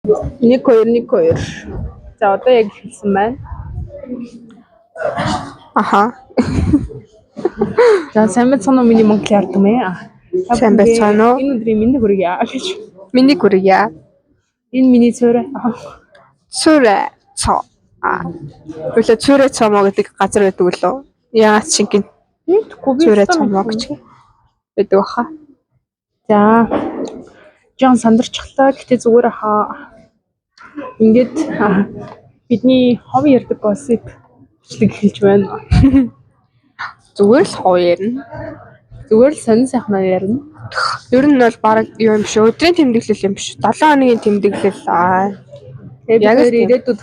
Нэг хоёр нэг хоёр. За одоо яг хэлсэн байна. Аха. За сайн байна уу миний Монгол ярд юм ээ. Сайн байна уу? Энэ өдрийн миний хүргье гэж. Миний хүргье. Энэ миний цөөрэ. Цөөрэ цоо. Үлээ цөөрэ цомо гэдэг газар байдаг үлээ. Яагаад шингэн Мэдгүй би цөөрэ цомо гэж байдаг баха. За. Жан сандарчихлаа. Гэтэ зүгээр хаа. Ингээд бидний хов ярддаг gossip бичлэг хэлж байна. Зүгээр л хоо ярина. Зүгээр л сонин сайхан ярина. Ер нь бол баг юу юм шүү. Өдрийн тэмдэглэл юм биш. 7 хоногийн тэмдэглэл. Яг л ирээдүйд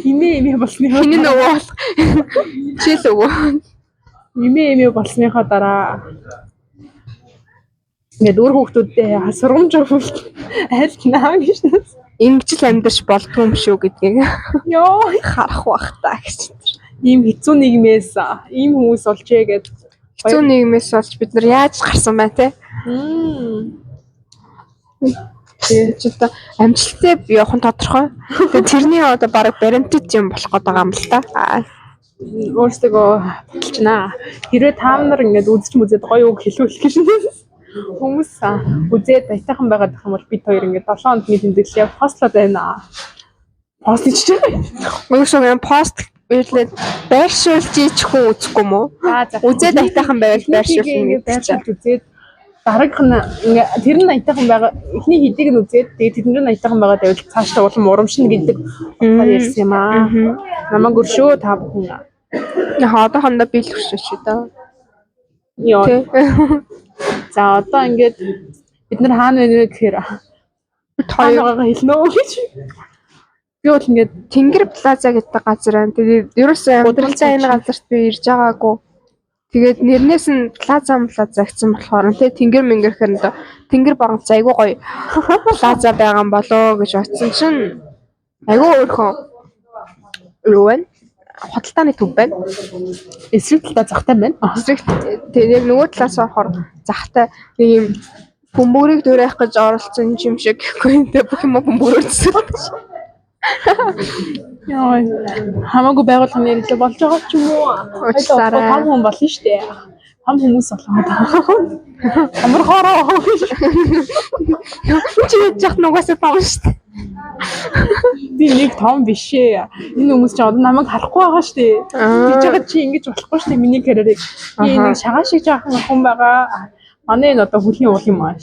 имээ болсны хин нөгөө бол чил өвөө. Имээ болсныхаа дараа ингээд өөр хүүхдүүдтэй сургамж өгвөл айлтнаа гэж. Ингэж л амьдарч болдгүй юм шүү гэдгийг Йоо харах бах та гэж. Ийм хэцүү нийгмээс ийм хүмүүс олжээ гэдэг. Хэцүү нийгмээс болж бид нар яаж гарсан бай те. Тэгээд одоо амжилттай явах нь тодорхой. Тэгээд тэрний одоо баг баримтат юм болох гээд байгаа юм л та. Өөрсдөө баталчнаа. Хэрвээ та нар ингээд үзэж мүзээд гоё үг хэлүүлэх гэж хүмүүс үзээд айтайхан байгаад байх юм бол бид хоёр ингээд 7 хоногийн тэмдэглэл яг постлоод байна. Пост хийж байгаа. Өөрөөсөө пост үйлээ байршуулж ийч хүн үзэхгүй юм уу? Үзээд айтайхан байвал байршуулна байршуулж үзээд дараагийнх нь тэр нь айтайхан байгаа эхний хэдийг нь үзээд тэгээд тэднэр нь айтайхан байгаа байвал цаашдаа улам урамшина гэдэг утгаар ярьсан юм аа. Намайг өршөө та бүхэн. Яа одоохондоо би л өршөөч дөө. Йоо. За одоо ингээд бид нар хаана байна вэ гэхээр хоёроо хэлнэ үү гэж. Би бол ингээд Тэнгэр плаза гэдэг газар байна. Тэгээд ерөөсөө удирдлагын энэ газарт би ирж байгаагүй. Тэгээд нэрнээс нь плаза гэсэн болохоор тий тэнгэр мэнгэрхээр нь тэнгэр барган айгуу гоё плаза байгаа юм болоо гэж бодсон чинь айгуу өөрхөн юу вэ? Худалдааны төв байна. эсрэг талаа захтай байна. Эсрэг тэгээд нөгөө талаас орохоор захтай нэг юм бөмбөрийг дуурайх гэж оролцсон юм шиг гэхгүй тэ бүх юм бөмбөрөөсөн. Яа. Хамаагүй байгууллагын нэрэлээ болж байгаа ч юм уу? Уучлаарай. Хам хүн болно шүү дээ. Хам хүмүүс болоод байгаа. Амархороо. Чи яах нугасаа таав шүү дээ. Би нэг том биш ээ. Энэ хүмүүс ч одоо намайг харахгүй байгаа шүү дээ. Тэгж байгаа чи ингэж болохгүй шүү дээ миний карьерийг. Би нэг шагаа шиг жаахан хүн байгаа. Манай энэ одоо хүлний уул юм аа.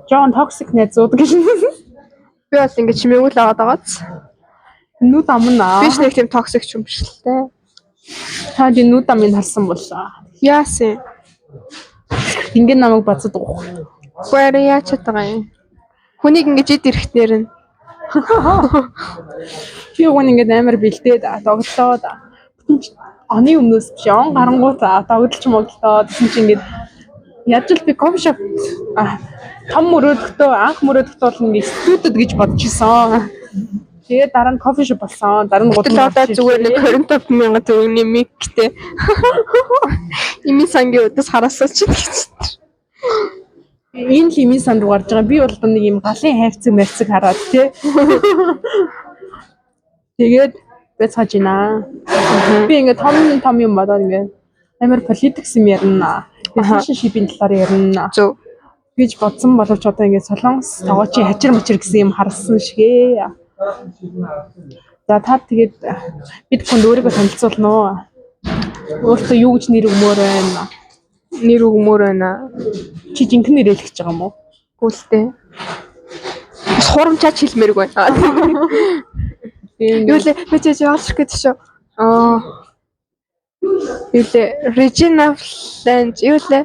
Жон токсик найзууд гэж. Би бол ингэ чимээгүүл аваад байгааз. Нүд амнаа. Би ч нэг тийм токсик ч юм шиг л дээ. Та ди нүд амыг харсан болоо. Яасан. Ингээд намайг бацаад уух. Гүрэ яач чадгаа юм. Хүнийг ингэж ид ирэхтэр нь. Би өгөн ингээд амар бэлдээд тоглоод. Оны өмнөөс биш он гарангуут тоглож моглоод гэсэн чинь ингээд яаж л би кофе шоп том мөрөөдөлтөө анх мөрөөдөлтөө бол ингээд студид гэж бодож исэн. Тэгээд дараа нь кофе шоп болсон. Дараа нь гудал одоо зүгээр нэг 25,000 төгрөгийн миктэй. Ими сангийн өдөөс хараасаа ч гэж. Энэ химийн санд руу гарч байгаа. Би бол нэг юм галын хайрцаг мэрцэг хараад тий. Тэгээд бяцгааж байна. Би ингээд том юм бодоод ингээд амар политикс юм ярина. Relationship-ийн талаар ярина. Зөв. Гэж бодсон боловч одоо ингээд солонгос тогоочи хачир мачир гэсэн юм харсан шигээ. За та тэгээд бид бүхэнд өөрийгөө танилцуулна уу? Өөртөө юу гэж нэр өгмөр байна? Нэр өгмөр байна. Чи жинхэнэ нэрэл гэж байгаа юм уу? Гүйлтэй. Сурамчаач хэлмээрг байна. Юу лээ би ч яалах гэж шүү. Юу лээ Regina Flange юу лээ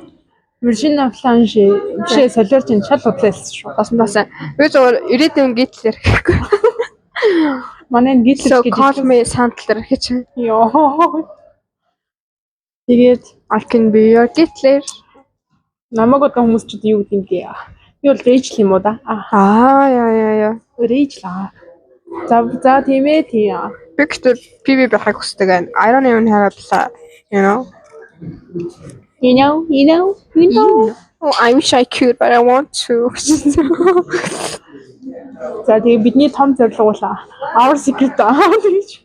Regina Flange жишээ солиорч энэ шал удлаалсан шүү. Басна. Би зөвөр ирээдүйн гитлэр гэхгүй. Манай гитлэр гэж call me Sandler гэж. Йоо. Тэгээд I can be your Gitler. Намайг одоо хүмүүс ч юу гэдэг юм бэ? Би бол Rachel юм уу да? Яа. Rachel аа. За тийм ээ тийм. Би гэхдээ PV байхыг хүсдэг байна. I don't even have a plan, you know. You know. Oh, I wish I could, but I want to. За тэгээ бидний том зорилго бол our secret гэж.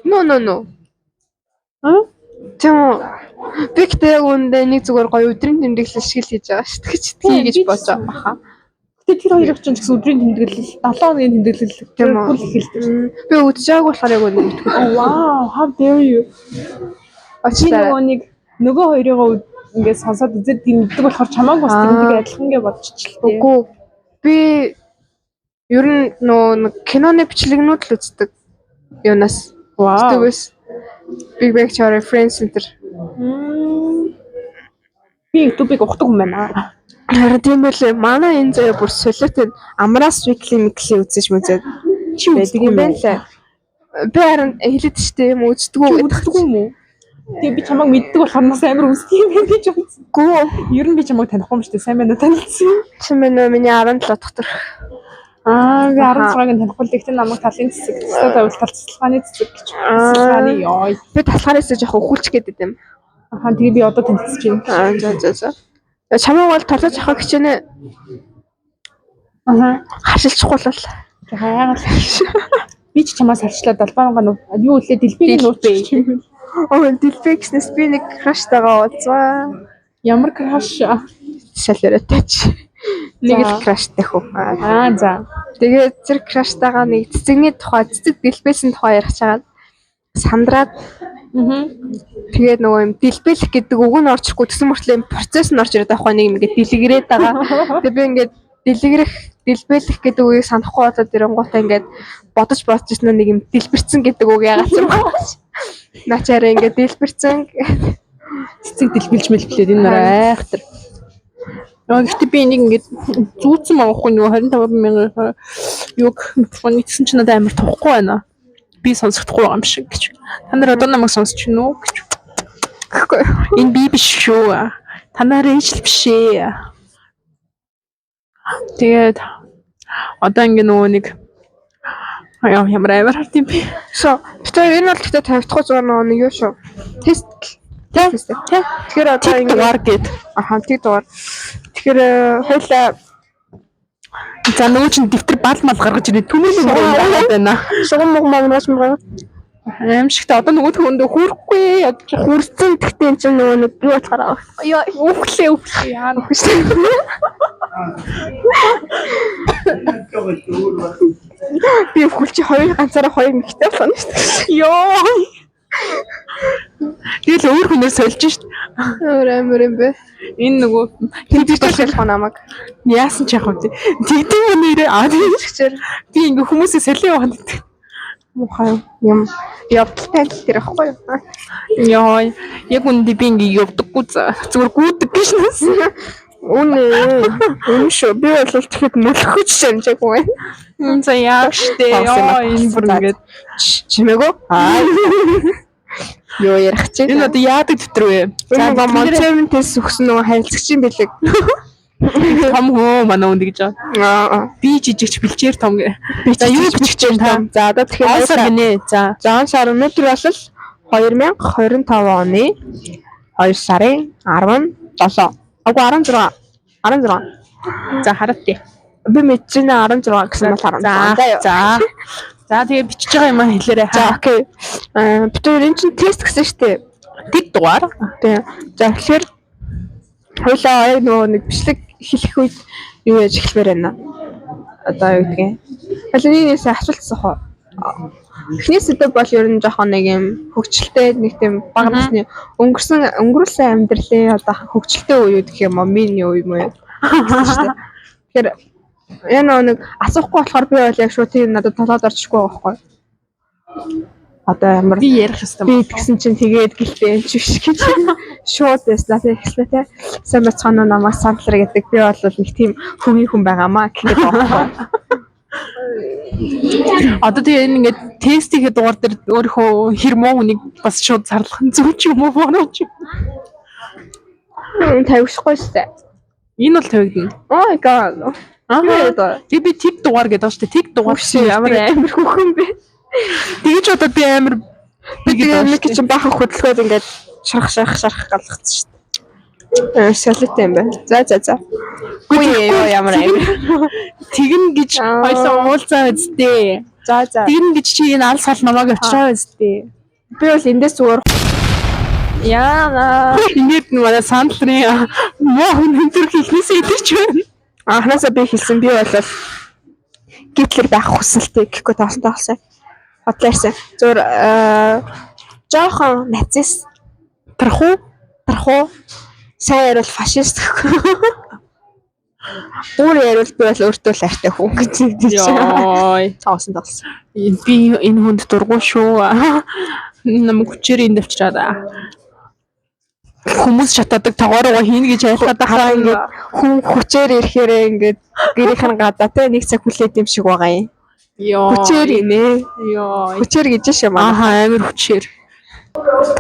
No. Аа? Тийм. Би гэдэг үндэ нэг зүгээр гоё өдрийн тэмдэглэл шиг л хийж байгаа шүү дээ. Тийм, Гэж би ч бодож байгаа. Гэтэ тэр хоёрыг ч гэсэн өдрийн тэмдэглэл 7 хоногийн тэмдэглэл бүр ихэлдэг. Би үдчихээг болохоор яг үнэ мэдгүй. Oh wow, how dare you. Очтой. Нөгөө хоёрыг ингээд сонсоод үзээд тийм мэддэг болохоор чамааг бас тэрнтэйг адилхан гэж бодчихлээ. Үгүй. Би ер нь нөө киноны бичлэгнүүд л үздэг. Юунаас. Wow. Тэгвэс Big Bang Theory, Friends Center. Би YouTube-ыг ухдаг юм байна. Харин тийм байлээ. Манай энэ заяа бүр солиотой Amras Weekly Mix-ийг үзэж мүзээд Чи байдаг юм байна лээ. Би харин хэлээд штэ юм үздэггүй юм уу? Тэгээ би чамайг мэддэг болохоор нас амар үздэг юм байна гэж үзгүй. Ер нь би чамайг танихгүй юм штэ. Сайн байна уу танилцсан? Чи минь миний 17 дотор. Би 16-гийн танихгүй л гэхдээ намайг талын цэцэг, тавил талцлагааны цэцэг гэж. Талцлагааны ёо. Би талхаараас жоохон өхүүлч гэдэг юм. Тэгээ би одоо танилцж байна. За. Чамайг бол толгой авах гэж нэ. Хашилчихгүй л. Яагаад би ч чамаас харчлаад албангаа юу үлээ дэлбэгийн нууц бэ? Дэлбэг гэснээс би нэг краштайгаа уулзаа. Ямар краш? Шалраатай. Нэг л краштай хөө. За. Тэгээд зэрэг краштайгаа нэг цэцэгний тухай, цэцэг дэлбэлсэн тухай ярих чагаад сандраад. Тэгээд нөгөө юм дэлбэлэх гэдэг үг нь орчихгүй тэгсэн мөртлөө процесс нь орж ирээд байхгүй нэг ингээд дэлгэрээд байгаа. Тэгээд би ингээд дэлбэлэх гэдэг үгийг санахгүй болоод ирэнгуутаа ингээд бодож ирсэн нэг юм дэлбэрсэн гэдэг үг яагаад ч юм бэ? Начаараа ингээд дэлбэрсэн цэцэг дэлбэлж мэлблээд энэ нөр айхтар. Гэхдээ би энийг ингээд зүүцэн авахгүй нөгөө 25,000 юг микрофон гэсэн чинь надад амар тухгүй байна. Би сонсохдохгүй байгаа юм шиг гэж. Та нар одоо намайг сонсч байна уу гэж. Гэхгүй. Энэ би биш шүү. Та нар ээж л биш ээ. Тэгээд одоо ингээд нөгөө нэг ямар амар хард юм бэ? Тэгэхээр энэ бол гэхдээ тавигдахгүй зүгээр нэг юу шүү. Тест. Тэгэхээр одоо ингээд дугаар гээд. Тэг дугаар. Тэгэхээр хойлоо за нөгөө чинь дэвтэр бал мал гаргаж ирээ түмэн муу байна. Шугам муугнаас муу. Аимшигтай одоо нөгөө хүндээ хүрхгүй ядчих. Хүрсэн гэхдээ энэ чинь нөгөө нэг би болохоор өглөө яа нүхсэн. Би хүлчи хоёр ганцаараа хоёр мэгтэй болсон шүү дээ. Йоо. Тэгэл өөр хүнээр сольж шít. Өөр амар юм бэ. Энэ нөгөө хинтэж болох намайг. Яасан ч яах вэ? Тэгдэг юм нэрээ тэгчээр би ингээ хүмүүсээ солио яваад гэдэг. Мухай юм явдалтай л тэр ахгүй юу? Яа, яг үндэ би ингээ явдаггүй зүгээр гүйдэг гэж нэс. Үнэ шүү. Би бол тэгэхэд мөлөхөж шамжаагүй байна. За яах штэ. Яа энэ бүр ингээд чимээгөө. Юу ярих чинь? Энэ одоо яадаг дотор вэ? За монцерн тест өгсөн нөгөө харилцагчийн бэлэг. Том хөө манай үнд гэж байгаа. Би жижигч бэлчээр том гэ. За юу бичих та? За одоо тэгэхээр сар гинэ. За сар өнөөдөр бол 2025 оны 2 сарын 17. Агуу 16. За хараад тий. Би мэдчихнэ 16 гэсэн бол 16. За тэгээ бичиж байгаа юм хэлээрэй. За окей. Бид энэ чинь тест гэсэн шүү дээ. Тэг дугаар. Тий. За тэгэхээр хойлоо нөгөө нэг бичлэг хэлэх үед юу яаж эхлэхээр байна. Одоо юу гэдгийг. Халинээс асуултсан хоо. Эхний сэдв бол ер нь жоохон нэг юм хөвгчлөлтэй нэг тийм бага насны өнгөрсөн амьдралын одоо хөвгчлөлтэй үе гэх юм уу миний үе юм уу. Тэгэхээр энэ нэг асуухгүй болохоор би бол яг шууд тийм надад толгойд орчихгүй байхгүй. Одоо ямар би ярих хэвээр би тэгсэн чинь тэгээд гэлтэй юм чи биш гэж шууд яслаа тэгэхээр те сайн бацгаана намайг сандлаа гэдэг би бол нэг тийм хөвгийн хүн байгаамаа гэхэд байхгүй. Одоо тэгээ ингээд тестийн дугаар дээр өөрийнхөө хэр муу хүнийг бас шууд зарлах нь зөв ч юм уу борооч. Тавьчихгүй шүү. Энэ бол тавигдана. Oh my god. Би тэг дугаар гэдэг шүү дээ. Тэг дугаар шиг ямар амар хөхөн бэ. Тэгэж одоо би амар би тэгээ нэг чинь баахан хөдөлгөөд ингээд шарах галгацсан шүү дээ. Солиотой юм байна. За. Үгүй ёо ямар амир. Тэгнэ гэж хоёлоо уулзаа үсттэй. За. Тэгнэ гэж чи энэ алс хол намайг авчраа үсттэй. Би бол эндээс зүгээр яана. Ингээд манай сандрын муу хүн өндөр хэлнээсээ идэрч байна. Анхнаасаа би хэлсэн би бол гитлэр байх хүсэлтэй гэхгүй тоолсон. Бодлоо ирсэн. Зүгээр жоохон нацист тархуу сайн ярил фашист гэхгүй. Өөр ярил би бол өөртөө л хайртай хүн гэж хэлсэн. Тоосон. Би энэ хүнд дургуй шүү. Намайг хүчээр энд авчираад хүмүүс шатаадаг тоогоороо хийнэ гэж айлгаад байгаа ингээд хүн хүчээр ирэхээр ингээд гэрийнх нь гадаа те нэг цаг хүлээд юм шиг байгаа юм. Хүчээр инээ. Хүчээр гэж шээ маа. Амир хүчээр.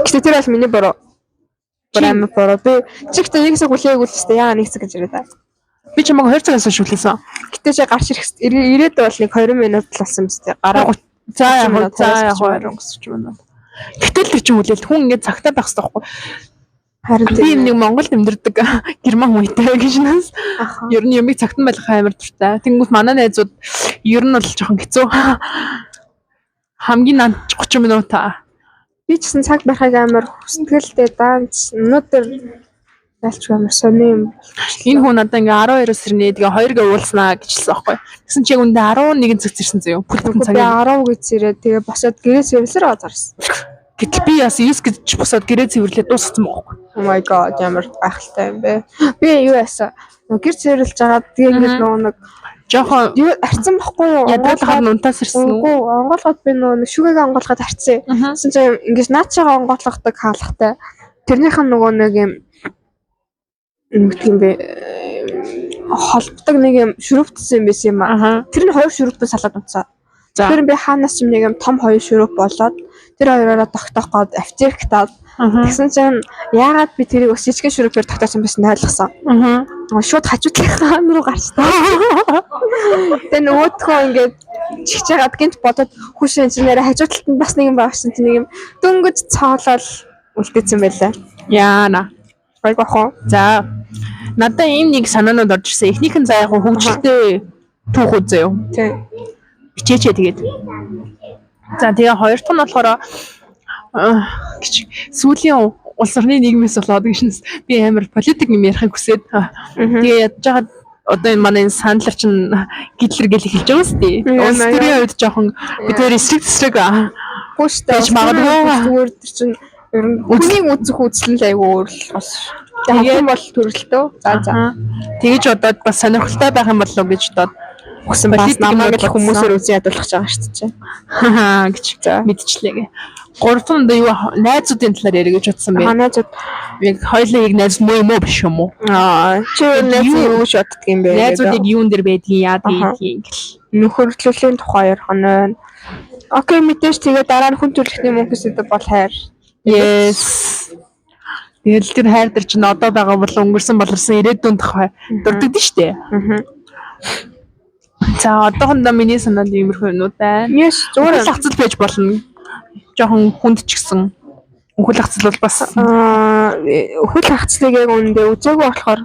Гэтэ тэр бол миний буруу. Амир буруу. Би чигтээ нэг цаг хүлээгүүл өстэй яа нэг цаг гэж яриад байгаа. Би чамайг 2 цагаас шүлээсэн. Гэтэ чи гарч ирээд бол нэг 20 минут л болсон мэт. Гараа за яг 20 минут. Гэтэл тэр чинь хүлээлт хүн ингээд цагтаа байх хэрэгтэй байхгүй. Харин би нэг Монголд амьдардаг герман хүнтэй гэж нас. Ер нь юмыг цагтан байх амар дуртай. Тэнгүүт манай найзууд ер нь бол жоохон хэцүү. Хамгийн наад 30 минут. Би ч гэсэн цаг байхыг амар хүсдэгтэй даанч өнөөдөр ялч амар сони юм. Энэ хүн надаа ингээ 12-оос ирнэ. Тэгээ 2 гээ уулзнаа гэжэлсэн байхгүй. Тэгсэн чи яг үндэ 11 цаг зэрсэн зөө. Бүлтэн цаг. Би 10 гэж ирээд тэгээ босоод гэрээ цэвэрлэр газарсан. Гэтэл би бас 9 гэж босоод гэрээ цэвэрлээ дууссан байхгүй. Oh my god ямар гайхалтай юм бэ. Би юу яасан? Гэр цэвэрлж байгаа тэгээ ингээд нэг жоохон арцсан байхгүй юу? Ядуулгаар нунтаас ирсэн үү? Үгүй онгоолгоод би нэг шүгэгээ онгоолгоод арцсан. Тэгсэн чинь ингээд наачаага онгоолгодог хаалгатай. Тэрнийх нь нөгөө нэг юм юм бэ холбдог нэг юм шүрүүптсэн юм байсан юм аа. Тэр нь 2 шүрүүптэй салаад унтсан. Тэр би хаанаас ч нэг юм том 2 шүрүүп болоод тэр хоёроо тогтоох гээд авчирктаад тэгсэн чинь яагаад би тэрийг өс жижигэн шүрүүпээр тогтоосон байсан ойлгосон. Шууд хажуудлынхаа руу гарчтай. Тэгээ нөгөөдхөө ингээд чигч яагаад гинт бодоод хүш инженерээ хажуудлалт нь бас нэг юм байвсан чинь нэг юм дөнгөж цоолол үлдээсэн байлаа. Яана. Байгах. За. Надаа ийм нэг санаанууд орж ирсэн. Эхнийх нь за яг хөгжилтэй түүх үзээ юу? Тийм. Хичээчээ тэгээд. За тэгээ хоёр дахь нь болохоор сүүлийн улс орны нийгмээс болоод гэж би амар политик юм ярихыг хүсээд тэгээ ядж хаад одоо энэ манай сандлар чинь гитлэр гэл эхэлж байгаа шүү дээ. Улс төрийн үед жоохон бид эсрэг хүчтэй магадгүй зүгээр чинь ер нь хүний үзэх үзэл нь айгүй өөр л бас. Тэгээд бол төрөлтөө. За. Тэгэж бодоод бас сонирхолтой байх юм болов уу гэж бодоод хүсэн бас намайг л хүмүүсээр үзэн ядуулах байгаа шүү дээ. Гэж мэдчихлээ. Гуравтан юу найзуудын талаар ярих гэж бодсон бэ? Найзууд яг хоёулаа найз муу юм уу биш юм уу? Чи найз юу гэж боддөг юм бэ? Найзуудыг юун дээр байдгийг яад ийдгийг гэл. Нөхөрлөлийн тухай ярих нь. Окей мэдээж тэгээ дараа нь хүн төрөлхтний мөнгөс өдөө бол хайр. Yes. Тэгэл тэр хайр дээр чинь одоо байгаа бол өнгөрсөн боловсон ирээдүйн тухай дурддаг шүү дээ. За одоохондоо миний санаанд иймэрхүү юмнууд байна. Yes, зүгээр хацал байж болно. Жохон хүнд ч гэсэн хөл хацал бол бас хөл хацлыг яг үүндээ үзээгүй болохоор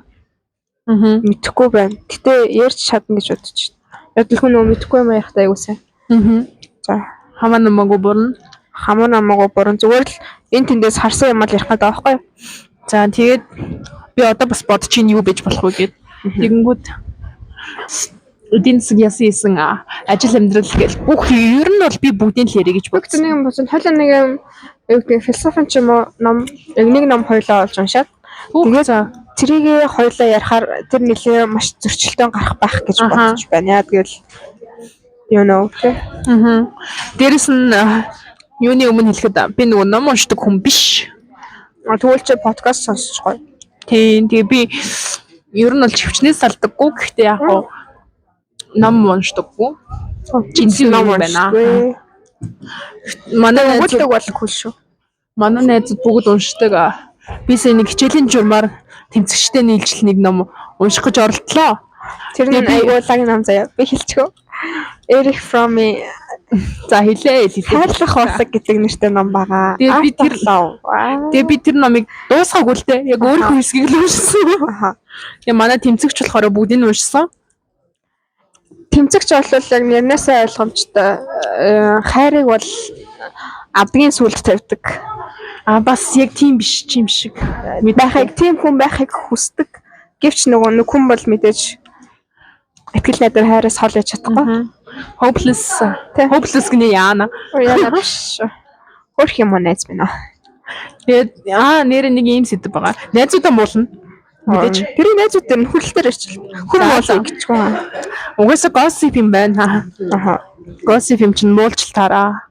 мэдэхгүй байна. Гэтэ ярьж чадна гэж бодож байна. Ядл хүн нөө мэдэхгүй юм яхтай айгуу сайн. За хамаа намаагүй бурна. Зүгээр л энэ тэндээс харсан юм аа ярих гэдэг аахгүй. За тэгээд би одоо бас бодож чинь юу байж болох вэ гэд. Тэгэнгүүт эдийн засаг ясан ажил амьдрал гэл бүх ер нь бол би бүгдийг л ярих гэж бодсон. Нэг юм болсон. Хойлоо нэг юм юу гэдэг философи ч юм уу ном яг нэг ном хойлоо олж уншаад тэгээд тэрийг хойлоо ярихаар тэр нэлээ маш зөрчилдөөн гарах байх гэж бодож байна. Яа тэгэл you know okay. Дээрэс нь юуны өмнө хэлэхэд би нөгөө ном уншдаг хүн биш. Тэгвэл чи подкаст сонсож гоё. Тийм тэгээ би ер нь бол хөвчнээс салдаггүй гэхдээ яг гоо ном уншдаггүй. Жинхэнэ ном байна. Манай найзууд бол хөл шүү. Манай найзууд бүгд уншдаг. Бис нэг хичээлийн журмаар тэмцэгчтэй нийлжил нэг ном унших гэж оролдлоо. Тэр нь айгуулаг ном заяа. Би хэлчихв. Эрих Фромми За хэлээ. Хайрлах урлаг гэдэг нэртэй ном байгаа. Тэгээ би тэр номыг дуусгаагүй л дээ. Яг өөрийнхөө хэсгийг л уншсан. Аха. Тэгээ манай тэмцэгч болохоор бүгдийг нь уншсан. Тэмцэгч бол яг нэрнээсээ ойлгомжтой. Хайрыг бол адгийн сүлд тавьдаг. Бас яг тийм биш юм шиг. Байхыг тийм хүн байхыг хүсдэг. Гэвч нөгөө хүн бол мэдээж итгэл найдвар хайраас хол яж чадахгүй. Hopeless гэнэ яана. Яана биш. Хөрх юм уу найз минь аа. Тэгээд нэр нэг юм сэдв байгаа. Найзуудаа муулна. Мэдээж. Тэр найзууд тэр хүлэлтээр ирчихлээ. Хүн муулаа гэчихгүй. Угаасаа gossip юм байна. Аха. Gossip юм чинь муулч таараа.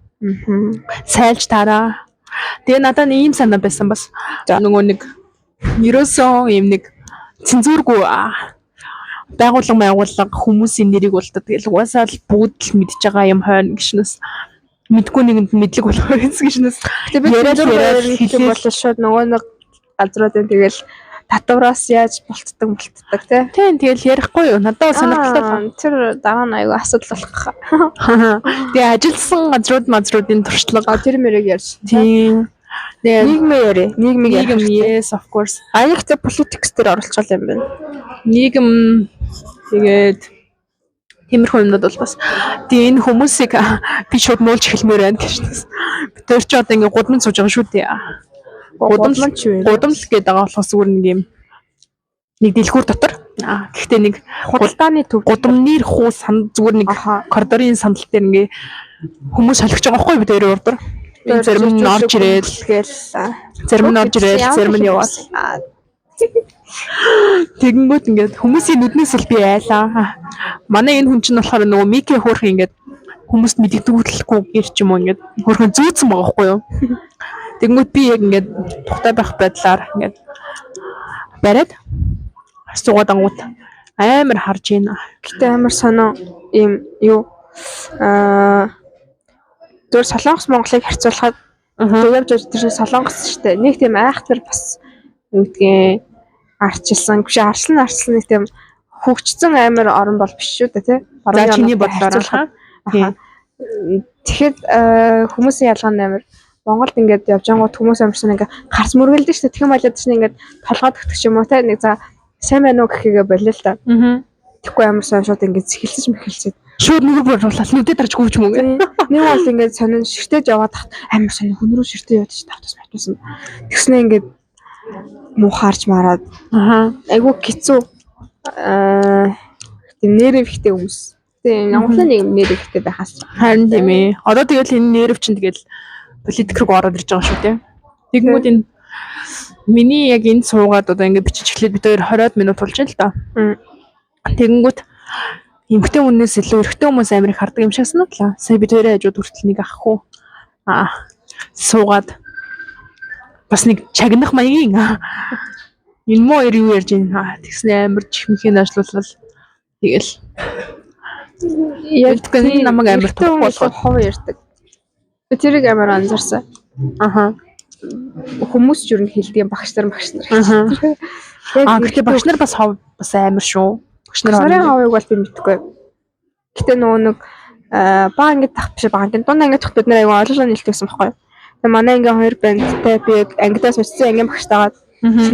Сайлж таараа. Тэгээ надад ийм санаа байсан бас. Нөгөө нэг ерөөсөө юм нэг цензургүй байгууллага хүмүүсийн нэрийг болдог. Тэгэл угаасаа л бүгд л мэдж байгаа юм хойно гişнэс. Мэдгүй нэгэнд мэдлэг болох гişнэс. Яриад хэлэх бол шууд нөгөө нэг газруудын тэгэл татвараас яаж болтдог тий. Тийм тэгэл ярихгүй юу? Надад сонирхолтой. Тэр дараа нь аюу асуудал болох. Тэгээ ажилсан газруудын туршлага тэр мэрэг ярьж. Тийм. Нийгмийг yes of course. Аягтай politics дээр оролцол юм байна. Нийгэм тэгээд тиймэрхүү юмнууд бол бас тэгээ энэ хүмүүсийг би шууд муулж хэлмээр байна гэж байна. Би тэр ч одоо ингээ гудамж сууж байгаа шүү дээ. Гудамж гэдэг байгаа болохоос зүгээр нэг дэлгүүр дотор. Гэхдээ нэг худалдааны төв гудамнэр хуу зүгээр нэг коридорын сандал дээр ингээ хүмүүс солих байгаа байхгүй би тэр урд. Зарим нь орж ирээд зарим нь яваад. Тэгэнгүүт ингээд хүмүүсийн нүднээс л би айлаа. Манай энэ хүн чинь болохоор нөгөө Мики хөөх ингээд хүмүүст мэддэгдүүлэхгүй гэр ч юм уу ингээд хөөхөн зүүцсэн байгаа байхгүй юу. Тэгэнгүүт би яг ингээд тухтай байх байдлаар ингээд бариад суугаад ангууд амар харж байна. Гэтэ амар сонио юм юу зөв Солонгос Монголыг харьцуулахад явж тэр Солонгос шүү дээ. Нэг тийм айхтар бас юу гэдгийг арчилсан. Арчлан нэг тийм хөгжсөн амар орн бол биш шүү дээ, тий. За чиний бодлоор тэгэхэд хүмүүсийн ялгаа нь амар Монголд ингээд явж ангууд хүмүүс амарсан ингээд гарц мөргөлдөн шүү дээ. Тэгэх малаад чинь ингээд толгойд өгчих юм уу, тий. Нэг за сайн байна уу гэхээгээ болоо л та. Тэгэхгүй амарсан шууд ингээд зэхэлсэж мэхэлсээд шууд нүг борлуулаад нүдэд дарж гүйч мөн гэ. Нэг бол ингээд сонин ширтэж яваад тахт амар сонин хүн рүү ширтээ яваад тавтас батсан. Тэгснэ ингээд муухаарч мараад айгу хэцүү нерв ихтэй хүмүүс. Тэгээ Монголын нэг нерв ихтэй байхаас харин тийм ээ. Одоо тэгэл энэ нерв чинь тэгэл политик руу ороод ирж байгаа шүү дээ. Тэгмүүд энэ миний яг энэ суугаад одоо ингээд бичиж эхлээд бид 20 минут болж байна л да. Тэгэнгүүт эмэгтэй хүнээс илүү эрэгтэй хүмүүс амирыг хардаг юм шиг санагдлаа. Сая бид хоёрын хажууд хүртэл нэг ахгүй. Суугаад бас нэг чагнах маягийн энэ муу юу ярьж байна. Тэгснэ амар чихмхийн ажлуулал тэгэл яг энэ намайг амар тохиолдох хов ярьдаг. Би тэрийг амар анзаарсан. Хүмүүс ч юу н хэлдэг багш нар. Гэхдээ багш нар бас хов бас амар шүү. Багш нарын ховыг бол би мэдэхгүй. Гэтэ нөгөө нэг баа ингэ тах биш баа ингэ дунд ингэ тах бид нар аяга ойлгоо нэлтгсэн байхгүй. Тэгээ манай ингээ хоёр бандтай би ангидаас үссэн ангийн багштайгаад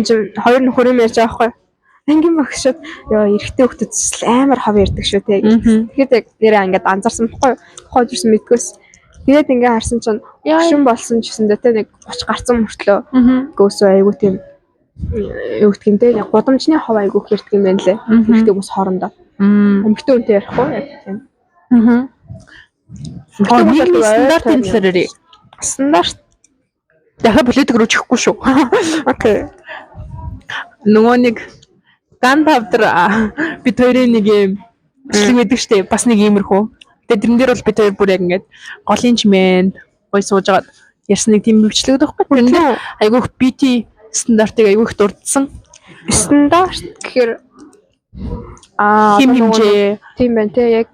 чинь хоёр нөхөр юм ярьж байгаа байхгүй. Ангийн багшд ёо эрэгтэй хөлтөс амар хов ярьдаг шүү те. Тэгэхэд яг нэрээ ингээд анзаарсан байхгүй. Тухайд ирсэн мэдгөөс. Тэгээд ингээ харсан чинь шин болсон ч гэсэндээ те нэг 30 гарцсан мөртлөө гөөсөө айгу тийм юу гэх юм те нэг гудамжны хов айгу хэрдэг юм байна лээ. Эрэгтэй хүмүүс хоорондоо. Эмэгтэй үнтэй ярихгүй яг тийм. Стандартын талаар стандарт дахиад политик руу чихгүй шүү. Окей. Нөгөө нэг Ганпавдер бид хоёрын нэг юм бичлэг байдаг штэ. Бас нэг иймэрхүү. Тэгээ тэрэн дээр бол бид хоёр бүр яг ингээд голын чимээнд гой сууж агаад ярьсан нэг тийм бичлэг байхгүй. Тэрэн дээр айгүйх BT стандартыг айгүйх дурдсан. Стандарт гэхээр хим хэмжээ тийм байна те яг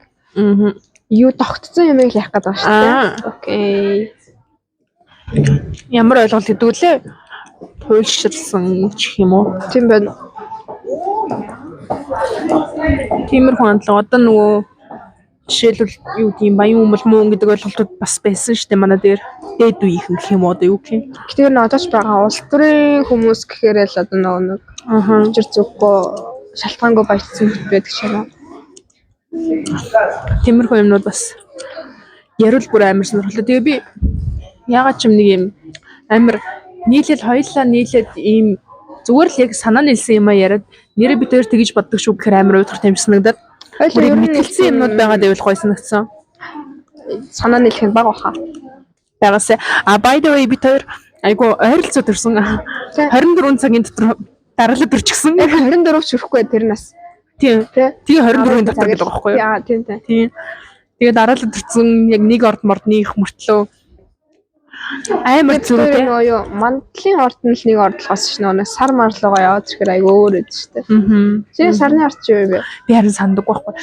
юу тогтцсон юмыг яах гэдэг байна шүү дээ. Окей. Ямар ойлголт гэдэг үлээ? Туйлширсан ч юм уу? Тийм байна. Тиймэрхүү хандлага одоо нөгөө Жишээлбэл юу гэдгийг баян өмөл муу гэдэг ойлголтууд бас байсан шүү дээ манай дээр. Дээд үеийнхэн гэх юм уу одоо юу гэх юм. Гэхдээ энэ одооч байгаа улс төрийн хүмүүс гэхээр л одоо нэг учир зүггүй шалтгаангүй баяжсан байдаг ч юм уу. Тиймэрхүү юмнууд бас ярил бүр амар сонирхолтой. Тэгээ би ягаад ч юм нэг юм амар хоёулаа нийлээд ийм зүгээр л яг санаа нийлсэн юм а яриад нэрээ бид хоёр тэгж боддог шүү гэхээр амар уйдгартай юм санагдаад. Хоёулаа ер нь мэдгэлсэн юмнууд байгаа дэвэл гоё санагдсан. Санаа нийлэх нь бага баха. Байгаас by the way бид хоёр айгу ойролцоо төрсөн 24 цагийн дотор дараалал төрчихсөн. 24 ч хүрэхгүй тэр нас. Тийм. Тэгээ 24-ийн дотор гэдэг байгаа байхгүй юу? Яа тийм. Тэгээ дараалал төрсөн яг нэг орд мордны их мөртлөө амар зүрхтэй. Нөө мандлын орд нь л нэг ордлохоос ш нөө сар марлуугаа яваад ирэхээр айгүй өөр өд штэ. Чи сарны орд чи юу вэ? Би харин санддаг байхгүй.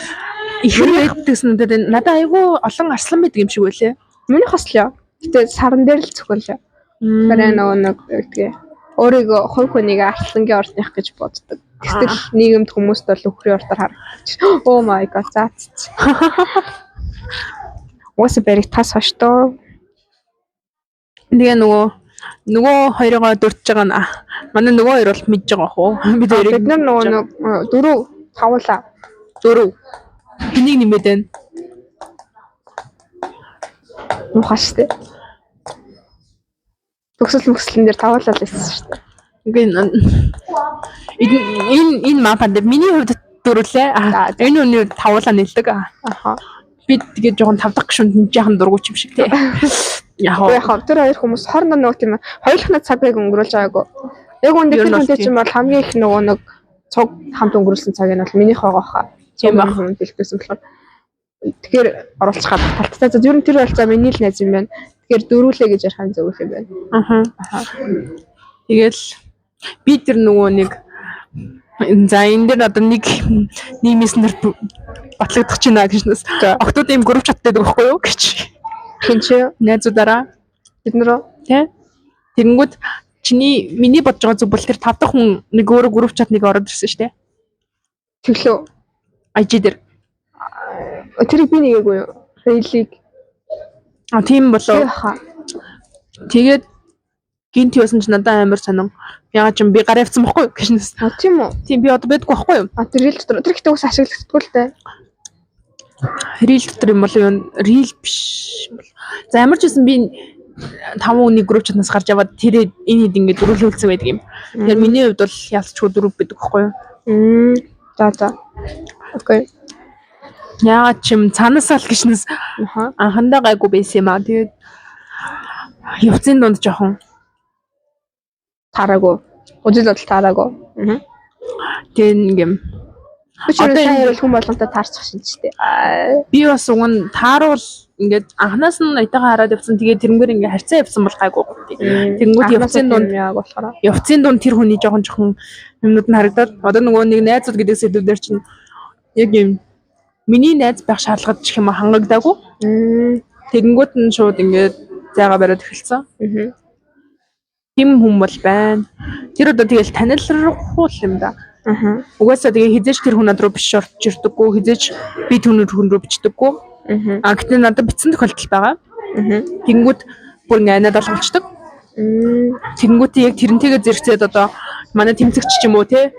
Ихэр байдагсан дээр надад айгүй олон арслан байдаг юм шиг байлээ. Миний хослоо. Гэтэ сарн дээр л цохолоо. Тэр нөө нэг гэдгээ өөрийгөө хувь хүнийг арслангийн ордных гэж боддог. Гэтэл нийгэмд хүмүүст бол өхрийн ордоор харагдчих. Oh my god заац. Уусаа барих тас хоштоо. Тэгээ нөгөө хоёроо дурдж байгаа нь манай нөгөө хоёр бол мэдж байгаа хөө. Бид нар нөгөө 4 5 4 энийг нэмээд байна. Мухаштай. Төгсөлн дээр тавуулаад байсан шүү дээ. Энэ мапанд миний хувьд дөрвөлээ. Энэ үний тавуулаа нэлдэг. Би тэгээд жоохон 5 дахь гишүүнд жаахан дургуйч юм шиг тий. Яг тэр хоёр хүмүүс хоорондоо нөгөө тийм хоёулахны цагийг өнгөрүүлж байгаагүй. Яг үндэ тэр хүнтэй чинь бол хамгийн их нөгөө нэг цуг хамт өнгөрүүлсэн цаг нь бол минийх байгаа хаа. Тийм байх юм хэлсэн болохоор тэгэхээр оруулах талттай. За ер нь тэр бол за миний л найз юм байна. Тэгэхээр дөрүүлээ гэж ярих зөв юм байна. Тэгэл би тэр нөгөө нэг за энэ дээр одоо нэг мессенжер батлагдах чинь гэжнээс октод ийм групп чаттай байдаг байхгүй юу гэж. Хинч найзуудаараа бид нөрөө тий. Тэгэнгүүт миний бодож байгаа зүг бол тэр 5 дахь хүн нэг өөрөө групп чат нэг ороод ирсэн шүү дээ. Тэглөө. IG дээр. Тэрийг би нэгээгүй юу? Рейлиг. Тийм болоо. Тэгээд гинт юусан ч надад амар сонин. Ягаад ч би гараа явцсан бохгүй гэжнээс. Тийм үү? Тийм би одоо байдгүй байхгүй юу? Тэр рил дотор тэр ихтэй ус ашиглагддаг л дээ. Рил дотор юм бол юу? Рил биш. За ямар ч байсан би 5 хүний групп чатнаас гарч яваад тэр энэ хэд ингээд дөрвөлүүлсэн байдаг юм. Тэгэхээр миний хувьд бол ялцчгүй дөрөв байдаг байхгүй юу? За. Окей. Яагаад ч юм цаанаасаа л гişнээс анхандаа гайгүй байсан юм аа. Тэгээд явцын дунд жоохон тараагүй. Үжил бодол тараагүй. Тэгээд ингээм одоо энэ хүн болгонтой таарчих шинжтэй. Би бас уг нь тааруул ингээд анханаас нь айтайгаа хараад явсан. Тэгээд тэрнгээр ингээд харьцаа явсан бол гайгүй. Тэнгүүд явцын дунд тэр хүний жоохон юмнууд нь харагдаад одоо нөгөө нэг найзууд гэдэг сэдвүүдээр чинь яг юм миний найз байх шаардлагад ч юм хангагдаагүй. Тэгэнгүүт нь шууд ингээд зайгаа бариад эхэлсэн. Тим хүн бол байна. Тэр одоо тэгэл танилцрахгүй юм да. Угаасаа тэгээ хизээч тэр хүн руу биш орж ирдэггүй, хизээч би хүн рүү бичдэггүй. Гэхдээ надад бичсэн тохиолдол байгаа. Тэнгүүд бүр ингээд анаад олголцдог. Тэнгүүд яг тэрнтэйгээ зэрэгцээд одоо манай тэмцэгч ч юм уу те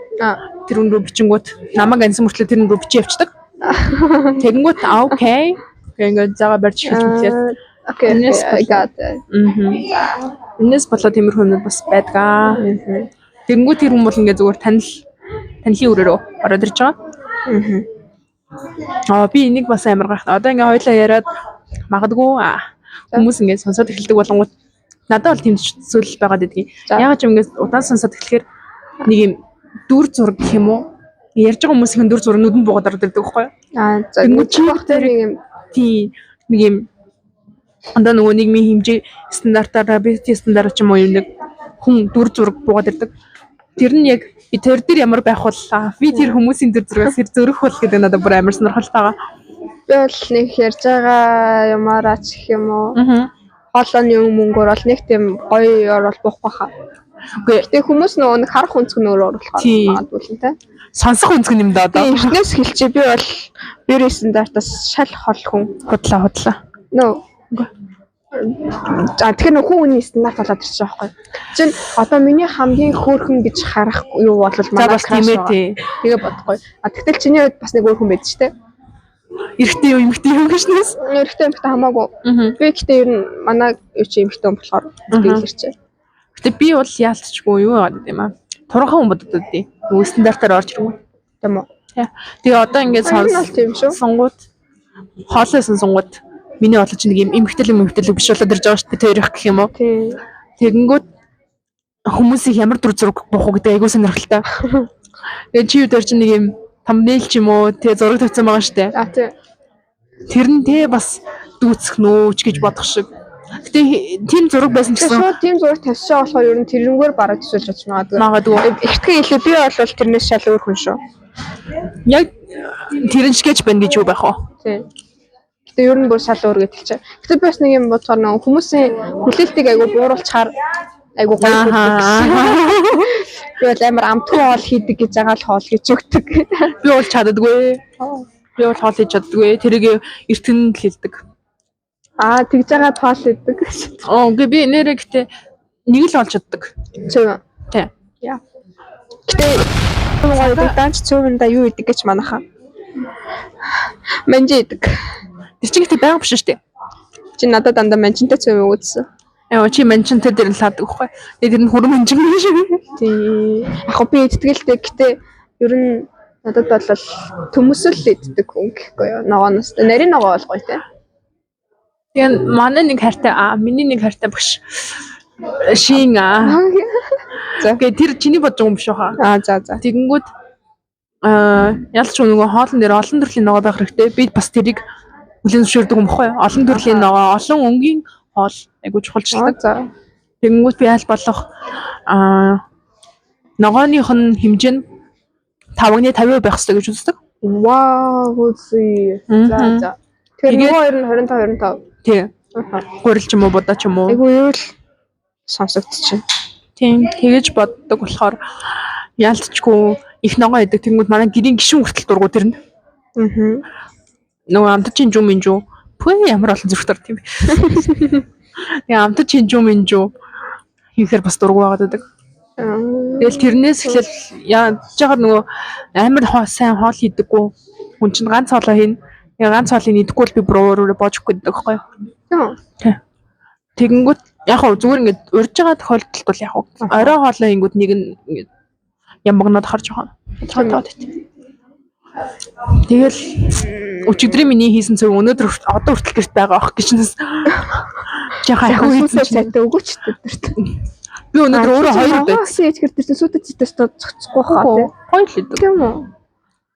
тэр хүн рүү бичингүүт намайг ансан мөртлөө тэр хүн рүү бичиж явцдаг. Тэнгүүд окей. Ингээд зага барьж хэлж мэтлээ. Окей. I got it. Энэс болоо тиймэрхүү юмуд бас байдгаа. Тэнгүүд тэр хүн бол ингээд зүгээр танилын үрээрөө ороод ирж байгаа. Би энийг бас амар гайхна. Одоо ингээд хоёлаа яриад магадгүй хүмүүс ингээд сонсоод эхэлдэг болонгууд надад бол тэмцэл байгаад байдгийг. Ягаад ч юм ингээд удаан сонсоод эхлэхээр нэг юм дүр зураг гэх юм уу? Ярьж байгаа хүмүүсийн дүр зураг нүдэнд буугаад ороод ирдэг байхгүй юу? За чи бахтай нэг юм тийм нэг юм андаа нөгөө нийгмийн хэмжээ стандартаараа бити стандарт ч юм уу нэг хүн дүр зураг буугаад ирдэг. Тэр нь яг би тэр дээр ямар байх боллаа. Би тэр хүмүүсийн дүр зурагаас зөрөх бол гэдэг надад бүр амар сонирхолтой байгаа. Би бол нэг ярьж байгаа юмараа ч юм уу. Хоолойны мөнгөөр бол нэг тийм гоё орол буух баха. Гэхдээ хүмүүс нөгөө нэг харах өнцг нь өөр оруулах магадгүй л тэ. Сонсох өнцг юм да одоо. Эхнээс хэлчихээ би бол Beauty стандартаас шал хол хүн. Худлаа. Нөө. Тэгэхээр нөхөн хүний стандарт болоод ирчих жоохгүй. Чин одоо миний хамгийн хөөрхөн гэж харах юу бол манай краш байгаа. Тэгээ бодохгүй. Тэгтэл чиний хувьд бас нэг өөр хүн байдаг ч тийм. Эрэгтэй юу эмэгтэй юу гэжнээс. Эрэгтэй эмэгтэй хамаагүй. Би гэхдээ ер нь манай юу чи эмэгтэй хүн болохоор хэлэрчээ. Гэтэ би бол яалтчгүй юу яагаад юм аа. Туранхан хүн боддог дээ. Нөгөө стандартаар орж ирнэ. Тийм үү. Тэгээ одоо ингээд сонгууд хоолойсон сонгууд миний бодлож нэг юм эмэгтэй биш болоод ирж байгаа шүү дээ. Тэр их гэх юм уу. Тэгэнгүүт хүмүүсийг ямар дүр зураг бох уу гэдэг айгуу сонирхолтой. Тэгээ чи юу дээр чи нэг юм thumbnail ч юм уу тэгээ зураг тавьсан байгаа шүү дээ. Тийм. Тэр нь тэгээ бас дүүцэх нөөч гэж бодох шиг. Гэтэ тийм зураг байсан ч гэсэн шууд тийм зураг тавьчихсан болохоор ер нь тэрнгээр бараг төсөөлж чадж магадгүй. Ихтгэн илүү би бол тэрнээс шал өөр хүн шүү. Яг тэрэн шигэж байна гэж юу байх вэ? Тийм. Гэтэ ер нь бүр шал өөр гэдэг чинь. Гэтэ би бас нэг юм бодохоор нэг хүмүүсийн хүлээлтийг айгу бууруулчаар айгу гоё гэдэг. Би бол амар амтгүй хоол хийдэг гэж байгаа л хоол гэж өгдөг. Би бол чаддаггүй. Би бол хоол хийж чаддаггүй. Тэрийг эртгэнд хэлдэг. Тэгж байгаа хоол хийдэг. Үгүй би нэрээ гэтээ нэг л олж чаддаг. Зөв. Тий. Яа. Гэтээ данч цөөвөндөө юу идэг гэж манайхаа. Манжи идэг. Тэр чинь гэтээ байга биш шүү дээ. Чи надад дандаа манжинтай цөв үүдсэн. Чи манжинтай дээр л хаадаг байхгүй. Тэгээ тэр нь хурам манжин биш үү? Тий. Яг би идтгэлтэй гэтээ ер нь надад бол төмөсөл иддэг хүн гэхгүй юу. Ногооноос. Нарийн ногоо бол гоё тий. Тэгээ манай нэг хайртай миний нэг хайртай багш шин Тэгээ тэр чиний бодож байгаа юм биш үү? За. Тэгэнгүүт ялч нөгөө хоолн дээр олон төрлийн ногоо байх хэрэгтэй. Би бас тэрийг хүлээн зөвшөөрдөг юм баггүй. Олон төрлийн ногоо, олон өнгийн хоол айгуу чухалчдаг. Тэгэнгүүт би аль болох ногооных нь хэмжээ нь 5-50% байх хэрэгтэй гэж үздэг. Вау, үзье. За. Тэр нөгөө 25. Тий. Гурил ч юм уу, будаа ч юм уу. Айгуу юу л сонсогдчихэв. Тийм, тэгэж боддог болохоор яалтчгүй их ногоо идэг. Тэнгүүд манай гэрийн гишүүн хүртэл дургу тэрнэ. Нөгөө амтд чинь минжүү. Пүү ямар олон зүрх дурд юм бэ. Тэгээ амтд чинь минжүү. Хийхээр бас дургу байгаад байдаг. Тэгэл тэрнээс эхлээл яаж жагаар нөгөө амар сайн хоол хийдэггүй. Хүн чинь ганц хоолоо хийн. Тэгээ ганц хоолыг идэхгүй л би бүрөөрөө боожгүй гэдэг байхгүй юу? Тийм. Тэгэнгүүт яг хөө зүгээр ингээд урьж байгаа тохиолдолд бол яг орой хоолой ингүүд нэг нь ингээд ямбагнаад харж байгаа. Тэгэл өчигдрийн миний хийсэн цэв өнөөдөр одоо хүртэл гэрт байгаа ах гişнээс жаахан ахиу хийсэн сайтай өгөөч тэдэрт. Би өнөөдөр өөрөө 2 удаа ээжгэр дэрсэн сүйтэй зүйтэйс зогцохгүй хаа тий. Гоё л идэв. Тийм үү?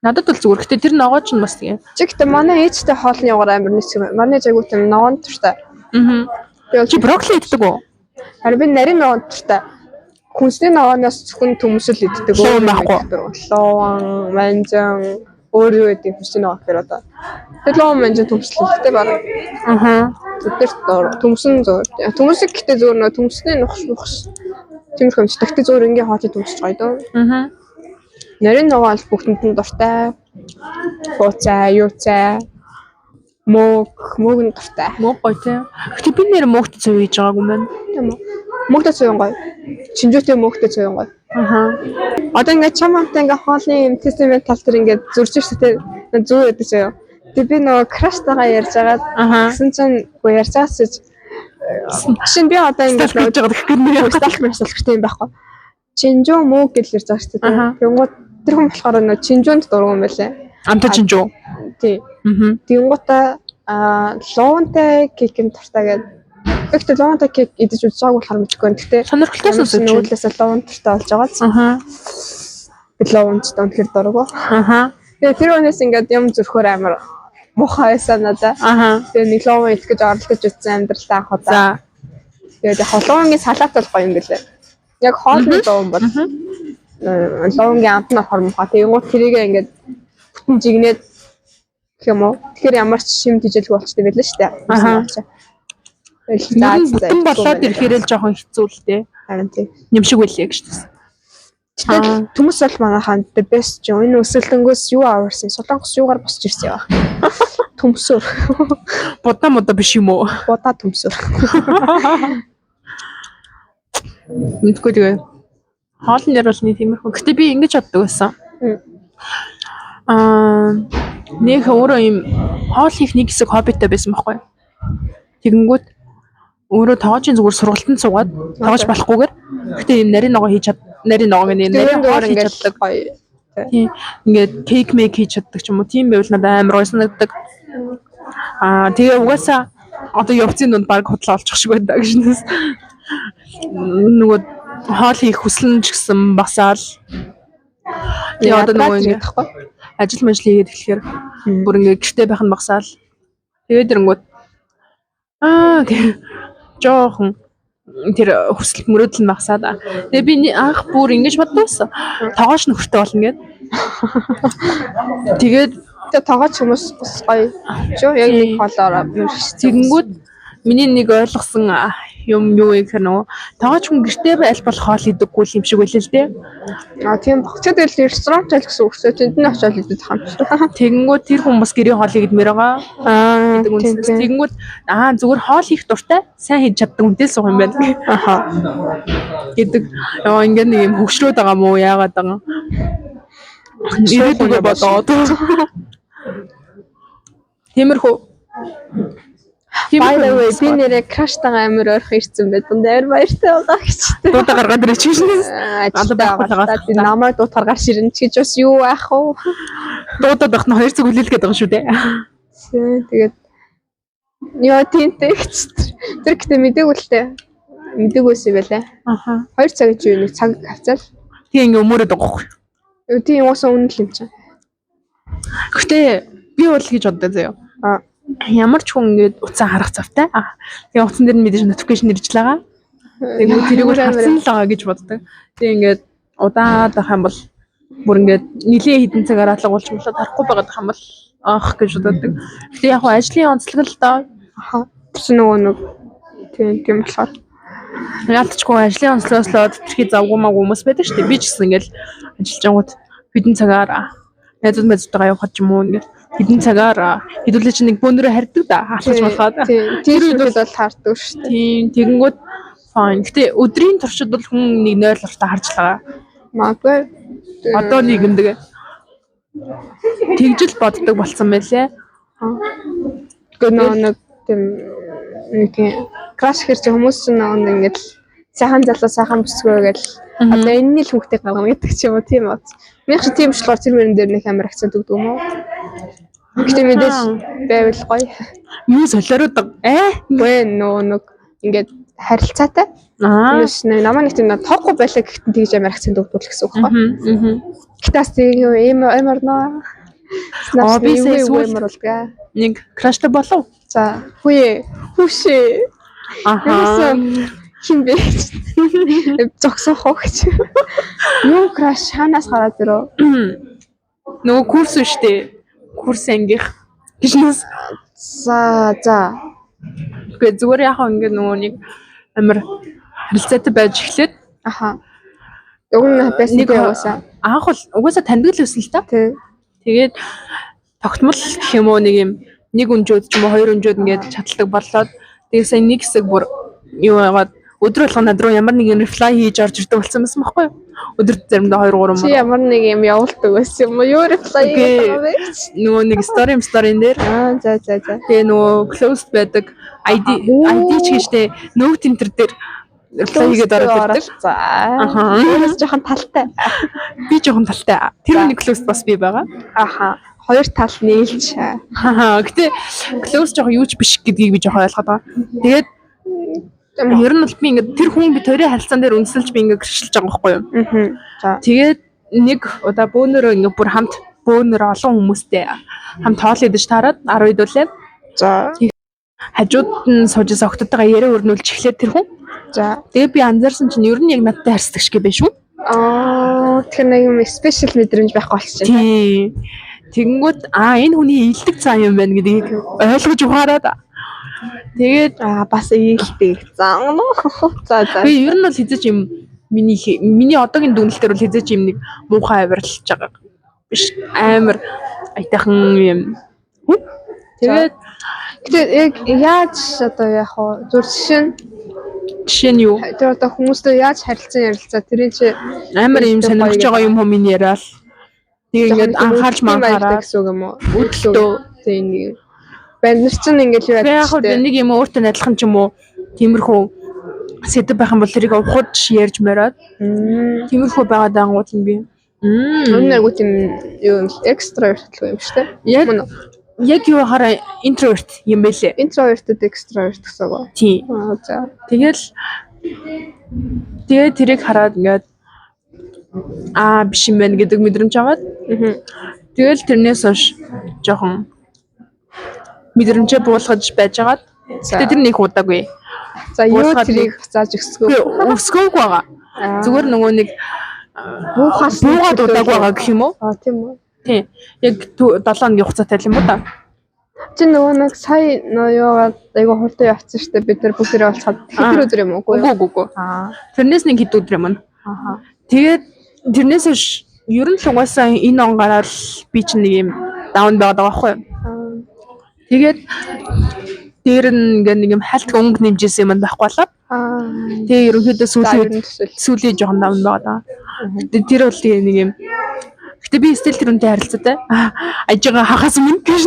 Надад бол зүгээр. Гэтэ тэр ногоо ч бас тийм. Чи гэтээ манай ээжтэй хоолны яваар амар нэсэг. Манай ээж агуу тийм ногоон туртай. Чи брокколи иддэг үү? Харин би нарийн ногоон туртай. Хүнсний ногооноос зөвхөн төмсөл иддэг. Өөр байхгүй. Ловон, манжан, өөр юу гэдэг хүнсний ногоо гэхээр одоо. Тэр ловон манжан төмсөл ихтэй баг. Тэр төмсөн зөөр. Төмсөг гэтээ зөөр нөө төмсний нухс. Тиймэрхүү юм. Тэгтээ зөөр ингийн хоолыг төмсөж гоё дөө. Нарийн ногоо аль бүгдэнд нь дуртай. Бууцаа, юуцаа, мөөг нь дуртай. Мөөг гоё тий. Гэтэ би нэр мөөгт цэв хийж байгаагүй юм байна. Тийм үү. Мөөгт цэв гоё. Чинжүүтэй мөөгт цэв гоё. Одоо ингээд чамтай ингээд хоолны тестмент тал дээр ингээд зурж ирсэтэй зүү яадаг заяа. Тэгээ би нөгөө краштайгаа ярьж агаад гэсэн чинь үгүй ярьж байгаас чинь би одоо ингээд хийж байгаа гэх юм сталк мэсэлхтэй юм байхгүй. Чинжүү мөөг гэж ярьж байгаа шүү дээ. Тэнгууд тэр хүн болохоор нөгөө чинжүүнд дургуун байлаа. Амта чинжүү. Тий. Тэнгуудаа луунтай кекийн туртаа гэдэг. Гэхдээ луунтай кек идэж үзээгүй болохоор мэдгүй. Гэхдээ сонирхолтой сонсож байна. Нүүдлээс луун туртаа болж байгаа. Би луунчтай үнэхээр дургу. Тэгээ тэр өнөөс ингээд юм зөрхөр амар муухай санаа. Тэгээ нэг луун идэх гэж оролдож үзсэн амьдралаа анх удаа. Тэгээд холуунгийн салаат бол гоё юм гэлээ. Яг хоолны луун бол луунгийн амт нь хормохоо. Тэнгууд тэрийг ингээд бүтэн жигнээд гэх юм уу. Тэгэхээр ямар ч шим тижэлгүй болчтой байлаа шүү дээ. Бүтэн болоод ирэхээр л жоохон хэцүү л дээ. Харин тийм. Нэмшиг байлээ гэж хэлсэн. Тэгэл хүмүүс бол манайхаа the best юм. Энэ өсөлтөнгөөс юу аварсан? Солонгос юугаар босч ирсэн яа. Төмсөр. Будаа модо биш юм уу? Будаа төмсөр. Мэдгүй тэгээ. Хоолн дээр бол нэг тиймэрхүү. Гэтэ би ингэж боддог байсан. Нэг өөрөө юм хоол хийх нэг хэсэг хоббитой байсан байхгүй. Тэгэнгүүт өөрөө тоожийн зүгээр сургалтанд суугаад тоож болохгүйгээр гэтээ юм нарийн ногоо хийж нарийн ногоо гэнэ нарийн хоол хийж чаддаг. Тийм. Ингээд кейк мейк хийж чаддаг ч юм уу. Тийм байвал надад амар гой санагддаг. Тэгээ угаасаа одоо явцын дунд баг худлаа олчих шиг байдаг гэж нөгөө хоол хийх хүслэн ч гэсэн басаал. Тэгээ одоо нөгөө ингэ ажил мэл хийгээд эхлэхээр бүр ингэ гэртээ байх нь багсаал. Тэгээд ирэнгүүт жоохон тэр хүсэл мөрөөдөл нь багсаад. Тэгээ би анх бүр ингэж боддоос тоогооч нөхөртэй болно гэд. Тэгээд тоогооч хүмүүс бас гоё. Жоо яг нэг хоолоор тэгэнгүүт миний нэг ойлгосон юм юу гэхээр нөгөө тоогооч хүн гэртээ аль болох хоол идэггүй юм шиг байлээ л дээ. Тийм багчаад л ресторан тайл гэсэн үг. Тэнд нь очиод идэх юм шиг. Тэгэнгүүт тэр хүмүүс гэрийн хоолыг идмээр байгаа. Тэгэнгүүт зүгээр хоол хийх дуртай сайн хийж чаддаг үнтэй суух юм байна. Гэдэг ингээд нэг юм хөвгшрөөд байгаа мó яагаад байгаа. Ирээдүгөө бодоод. Тиймэрхүү. By the way, би нэрээ краштайгаа амар ойрхон ирсэн байт. Амар баяртай байгаа гэж. Дуудаа гаргаад ирэх чинь. Би намайг дуутаар гарч ирнэ ч гэж бас юу байх вэ? Дуудаад байх нь 2 цаг хүлээлгээд байгаа шүү дээ. Тэгээд яа тэнтэй гэж. Тэр гэдэг мэдээгүй л дээ. Мэдээгүйс юм байлаа. 2 цаг гэж юу нэг цаг хавцаал. Тийм ингээ өмөрөд байгаа байхгүй. Тийм уусаа үнэн л юм чинь. Гэтэ би бол гэж боддог заяа. Ямар ч хүн ингээд уцаа харах завтай. Тэгээ утсан дээр нь мэдээж notification ирж байгаа. Тэгээ тэрийг бол харсан л байгаа гэж боддог. Тэгээ ингээд удаад ах юм бол бүр ингээд нилээ хідэн цагаар алгуулж болоод харахгүй байгаад ах юм бол гэж боддог. Гэтэ яг хуу ажлын онцлог л доо. Тэс нөгөө нэг тийм болохоор яалтчгүй ажлын онцлогоос л тэрхий завгүй маа хүмүүс байдаг шүү дээ. Би ч гэсэн ингээд ажиллаж ангууд хідэн цагаар найзууд мэдтэйгээ явах ч юм уу ингээд хэдэн цагаар хэдүүлээ чи нэг бөөнөрөө харьдаг да хаалгаж болоход тэр үед бол хаардаг шүү дээ. Тийм тэгэнгүүт fine. Гэтэ өдрийн туршид бол хүн нэг 0 уртаа харж байгаа. Магадгүй одоо нийгэмдэг тэгжил боддог болсон байлээ. Гэнэ нэг тийм краш хэрэг хүмүүс нэг ингэж сайхан залуу сайхан бүсгүй гэл одоо энэ л хүүхдээ гаргана гэдэг ч юм уу тийм үү. Миний ч тийм шлуур тэр мөрөн дээр нэг амар акцент өгдөг юм уу? Гэтэ мэдээж байвал гоё. Юу солиороод гээ нөө нэг ингээд харилцаатай. Тэрс намаа нэг тийм тоохгүй байлаа гэхдээ тэгж амар акцент өгдөг гэсэн үг байна. Гэтэ бас тийм амар нөө. Би сүүмэр болгаа. Нэг краштай болов. За хүүшээ. Хин бэ? Зогсох хогч. Юу краш ханаас гараад ирөө. Нөгөө курс үштэй. Курс ангих гişнэс. За. Гэхдээ зүгээр яхаа ингээд нөгөө нэг амар харилцаатай байж эхлээд. Уг нь байсан угаасаа. Анх бол угаасаа таньдаг л байсан л та. Тэгээд тогтмол гэх юм уу нэг юм нэг өнжөөд ч юм уу хоёр өнжөөд ингээд чаддаг болоод тэгээд сая нэг хэсэг бүр юу яагаад өдөр болгоо над руу ямар нэг reply хийж орж ирдэг болсон юм байхгүй юу? Өдөрт заримдаа 2 3 чи ямар нэг юм явуулдаг байсан юм уу? Юу reply хийдэг вэ? Нөгөө нэг story-н дээр. За. Тэгээ нөгөө closed байдаг ID ч гэжтэй note enter дээр reply хийгээд ороод ирдэг. За. Өөрөөс жоохон талтай. Би жоохон талтай. Тэр нэг closed бас би байгаа. Хоёр тал нийлж. Гэтэ close жоохон юу ч биш гэдгийг би жоохон ойлгоод байгаа. Тэгээд ер нь бол би ингээд тэр хүн би төрийн харилцаан дээр үнсэлж би ингээд гэрчилж байгаа байхгүй юу. За. Тэгээд нэг удаа бөөнөрөө ингээд бүр хамт бөөнөр олон хүмүүстэй хамт хоол идэж таарад 10 идүүлээ. За. Хажууд нь суужсан октодтойгоо яриа өрнүүлж эхлээд тэр хүн. За. Тэгээд би анзаарсан чинь ер нь яг надтай харьцдаг шиг биш үү? Тэгэхээр нэг юм спешиал мэдрэмж байхгүй болчихсон тийм. Тэгэнгүүт энэ хүний ийдэг цаа юм байна гэдгийг ойлгож ухаарад. Тэгээд бас ийдэг. За. Би ер нь бол хэзээ ч юм миний одоогийн дүгнэлтээр бол хэзээ ч юм нэг муухай авирлж байгаа биш. Амар айтайхан юм. Тэгээд яг яаж одоо яг хоо зүр жишээ нь юу? тэр одоо хүмүүстэй яаж ярилцаа тэрийн чи Амар юм сонирхож байгаа юм хүмүүс яриад нэг ингээд анхаарч манхаараа гэсэн үг юм уу? өдлөө Тийм нэг. Банд нар чинь ингээд юу яг хөө нэг юм өөртөө адилхан ч юм уу тиймэрхүү сэдв байх юм бол тэрийг ухаж ярьж мороод тиймэрхүү байгаа дангууд нь би. Үнэн агуу тийм юу экстраверт юм шүү дээ. Яг юу хараа интроверт юм байлээ. Интровертэд экстраверт гэсэн үг. Тийм. За. Тэгээд тэрийг хараад ингээд биш юм байна гэдэг мэдрэмж аваад. Тэгэл тэрнээс хойш жоохон мэдрэмжээ буулгаж байж агаад. Тэгээд тэр нэг удаагүй. За юу тэрийг буцааж өсгөө. Өсгөөг байгаа. Зүгээр нөгөө нэг буугаад удаагүй байгаа гэх юм уу? Тийм үү. Тийм. Яг 7 хоногийн хугацаатай юм уу та? Чи нөгөө нэг сая юугаад айгу хурдан явцсан штэ бид нар бүгдээрээ олцоход хэдэр өдөр юм уу? Үгүй. Тэрнээс нэг хэд өдөр юм аа. Тэгээд тэрнээс хойш ер нь л угаасаа энэ он гараад би чинь нэг юм даун байгаад байгаа байхгүй юу? Тэгээд дээр нь ингээ нэг юм хальтг өнгө нэмжсэн юм байхгүй болоо. Тэгээ ерөнхийдөө сүүлийн жоохон даун байгаад. Тэр бол тэгээ нэг юм. Гэтэ би стил тэрүнтэй харилцаатай. Ажигаа хахаас өмнө гэж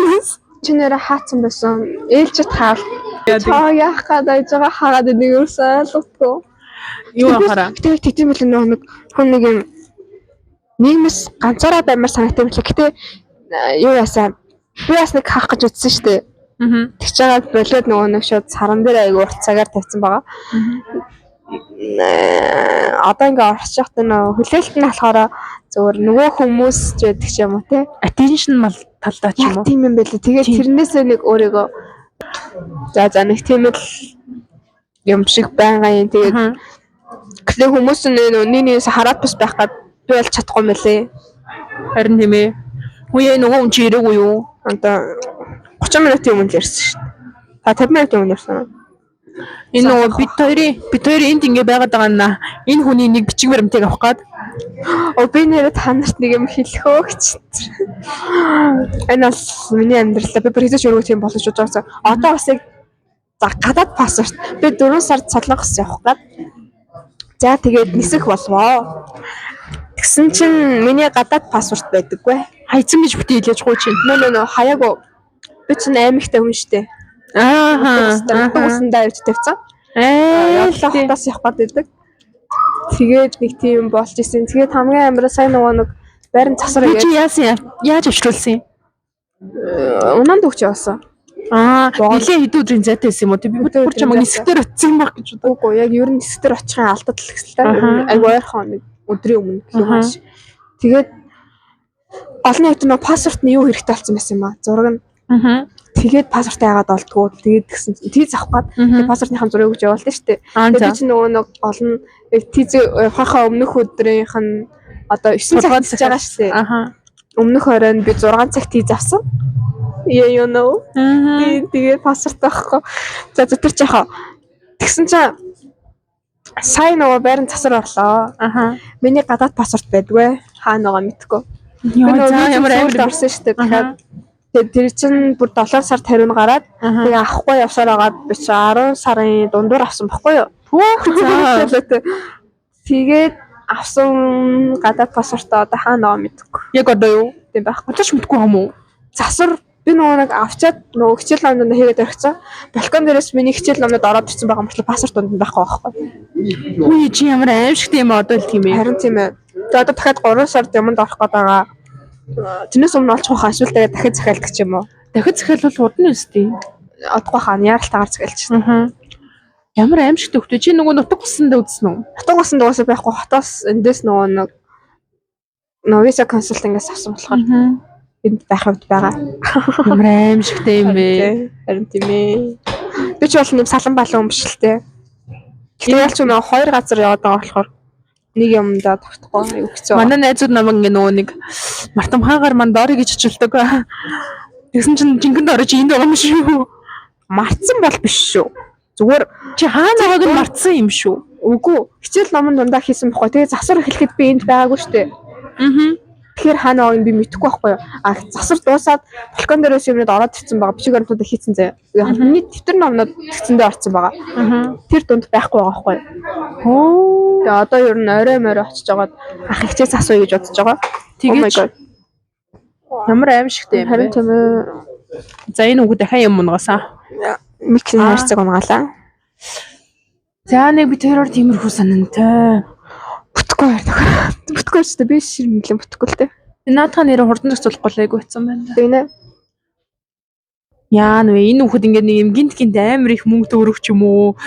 чи нэрэ хаацсан байсан. Ээлжид хаар. Чаа яах гээд ажигаа хаагаад нэг ерөөсөө ойлгохгүй. Юу ахаараа. Гэтэ тийм л нэг хүн нэг юм нийгмэс ганцаараа баймар санагдсан юм л. Гэтэ юу яасаа би бас нэг хаах гэж утсан шүү дээ. Тэгж байгаа болоод нөгөө нэг шууд саран дээр айгу урт цагаар тавьсан байгаа. Одоо ингээ орчих та нөө хүлээлт нь болохоор зөвөр нөгөө хүмүүс ч байдаг ч юм уу те. Attention мал талдаа ч юм уу. Тийм юм байлээ. Тэгээд тэрнээсээ нэг өөрийгөө за нэг тийм л юм шиг байгаа юм. Тэгээд гэхдээ хүмүүс нэгнээс хараад бас байх гад би бол чадахгүй мөлий. Харин тийм ээ. Үе нөгөө хүн чи ирээгүй юу? Одоо 30 минутын өмнө л ирсэн шүү дээ. 50 минутын өмнө ирсэн. Энэ нөгөө бид хоёрын энд ингэ байгаад байгаа наа. Энэ хүний нэг бичиг баримтыг авах гээд би нэрээ та нарт нэг юм хэлэхөө гэж. Энэ бол миний амьдралаа би бүр хэзээ ч өргөө тийм болож удаа. Одоо бас яг гадаад паспорт би 4 сард Солонгос явах гээд. За тэгээд нисэх болвоо. Тэгсэн чинь миний гадаад паспорт байдаггүй. Хайцсан гэж битээ хэлж гоо чинь. Нөө хаяагүй. Би чинь аймагтай хүн штэ. Тусандаа явж тавьсан. Явлаа хотоос явах гэдэг. Тэгээд нэг тийм болж исэн. Тэгээд хамгийн амираа сайн нөгөө нэг байран засар гэж. Яаж авчруулсан юм? Унаанд өгч явсан. Нилээ хэдэн өдрийн зайтай байсан юм уу? Би бүр ч юм нисгтэр очсон байх гэж бодоо. Үгүй яг ер нь нисгтэр очихын алдаад л гэсэлтэй. Айгу ойрхон нэг өдрийн өмнө гэх юм ааш. Тэгээд олон хэдэн нөө паспорт нь юу хэрэгтэй болсон байсан юм аа. Зураг нь. Тэгээд паспорт яагаад олдгоо. Тэгээд тэгсэн тийз авах гээд паспортынхаа зургийг өгч явуулсан шүү дээ. Тэгээд чи нөгөө нэг олон тийз хахаа өмнөх өдрийнх нь одоо 9 цагт хийж байгаа шүү дээ. Өмнөх оройн би 6 цагт тийз авсан. You know. Тэгээд паспорт авахгүй. За тэр ч яхаа. Тэгсэн чинь сайн нөгөө байран засар орлоо. Миний гадаад паспорт байдгүй. Хаана байгаа мэдгүй. Ямар амар ирсэн шүү дээ. Тэгээд тэр чинь бүр 7 сар тариун гараад тэгээ авахгүй явсаар байгаа би чи 10 сарын дундуур авсан баггүй юу? Тэгээд авсан гадаад паспортоо одоо хаана байгаа мэдгүй. Яг одоо юу? Тийм байхгүй. Удаач мэдгүй юм уу? Засвар би нөгөө нэг авчаад нөгөө хичээл номдоо хийгээд орчихсон. Балкон дээрээс миний хичээл номдод ороод ирсэн байгаа мөртлөө паспорт дунд байхгүй байхгүй. Үгүй чи ямар аимшигтэй юм одоо л тийм ээ. Харин тийм ээ. Тэгээд одоо дахиад 3 сард юмд орох гээд байгаа. Тэрнээс өмнө олж хахаа эсвэл тэгээд дахиад захиалдаг ч юм уу. Дахиад захиалвал урдны өстэй. Одохгүй хаана яралтаагаар захиалчихсан. Ямар аимшигтэй хөвтөө чи нөгөө нутаг усандаа үзсэн үү? Нутаг усанд уусаа байхгүй хотоос эндээс нөгөө виза консалтингээс авсан болохоор энд байх хувьд байгаа. Ямар аимшигтэй юм бэ? Харин тийм ээ. Би ч бол нэг салан балуун юм биш л те. Гэтэл ялч нөгөө 2 газар яваад байгаа болохоор нэг юмдаа тогтохгүй өгцөө. Манай найзууд намайг ингээ нөгөө нэг Мартам хаагаар манд орё гэж хичүүлдэг. Тэгсэн чинь жинхэнэ орё чи энд байгаа юм шүү. Мартсан бол биш шүү. Зүгээр чи хаана байгааг нь мартсан юм шүү. Үгүй. Хичээл номон дундаа хийсэн бохгүй. Тэгээ засвар эхлэхэд би энд байгаагүй шүү дээ. Тэгэхээр хаана байгааг би мэдэхгүй байхгүй юу. Засвар дуусаад балкон дээрээс юмнууд ороод ирсэн байгаа. Бичиг баримтууд хийцэн заяа. Миний дэвтэр номнууд тэгцэндээ орсон байгаа. Тэр дунд байхгүй байгаа байхгүй юу. Тэгээ одоо ер нь орой морой очиж жагаад ах хичээл засваа гэж бодож байгаа. Тэгээд ямар аимшигтэй юм бэ? Харин тийм ээ. За энэ үг дахиад юм унгасан. Миксийн хайрцаг унгаалаа. За нэг би тэрээр тиймэрхүү санантай. Бүтгэхгүй байна. Бүтгэхгүй ч би ширмэлэн бүтгэхгүй л дээ. Наадхаа нэр хурдан зохицуулахгүй л айгу хэцүү байна. Тийм ээ. Яа нэ энэ хүүхэд ингээд нэг юм гинт амар их мөнгө төгрөг ч юм уу.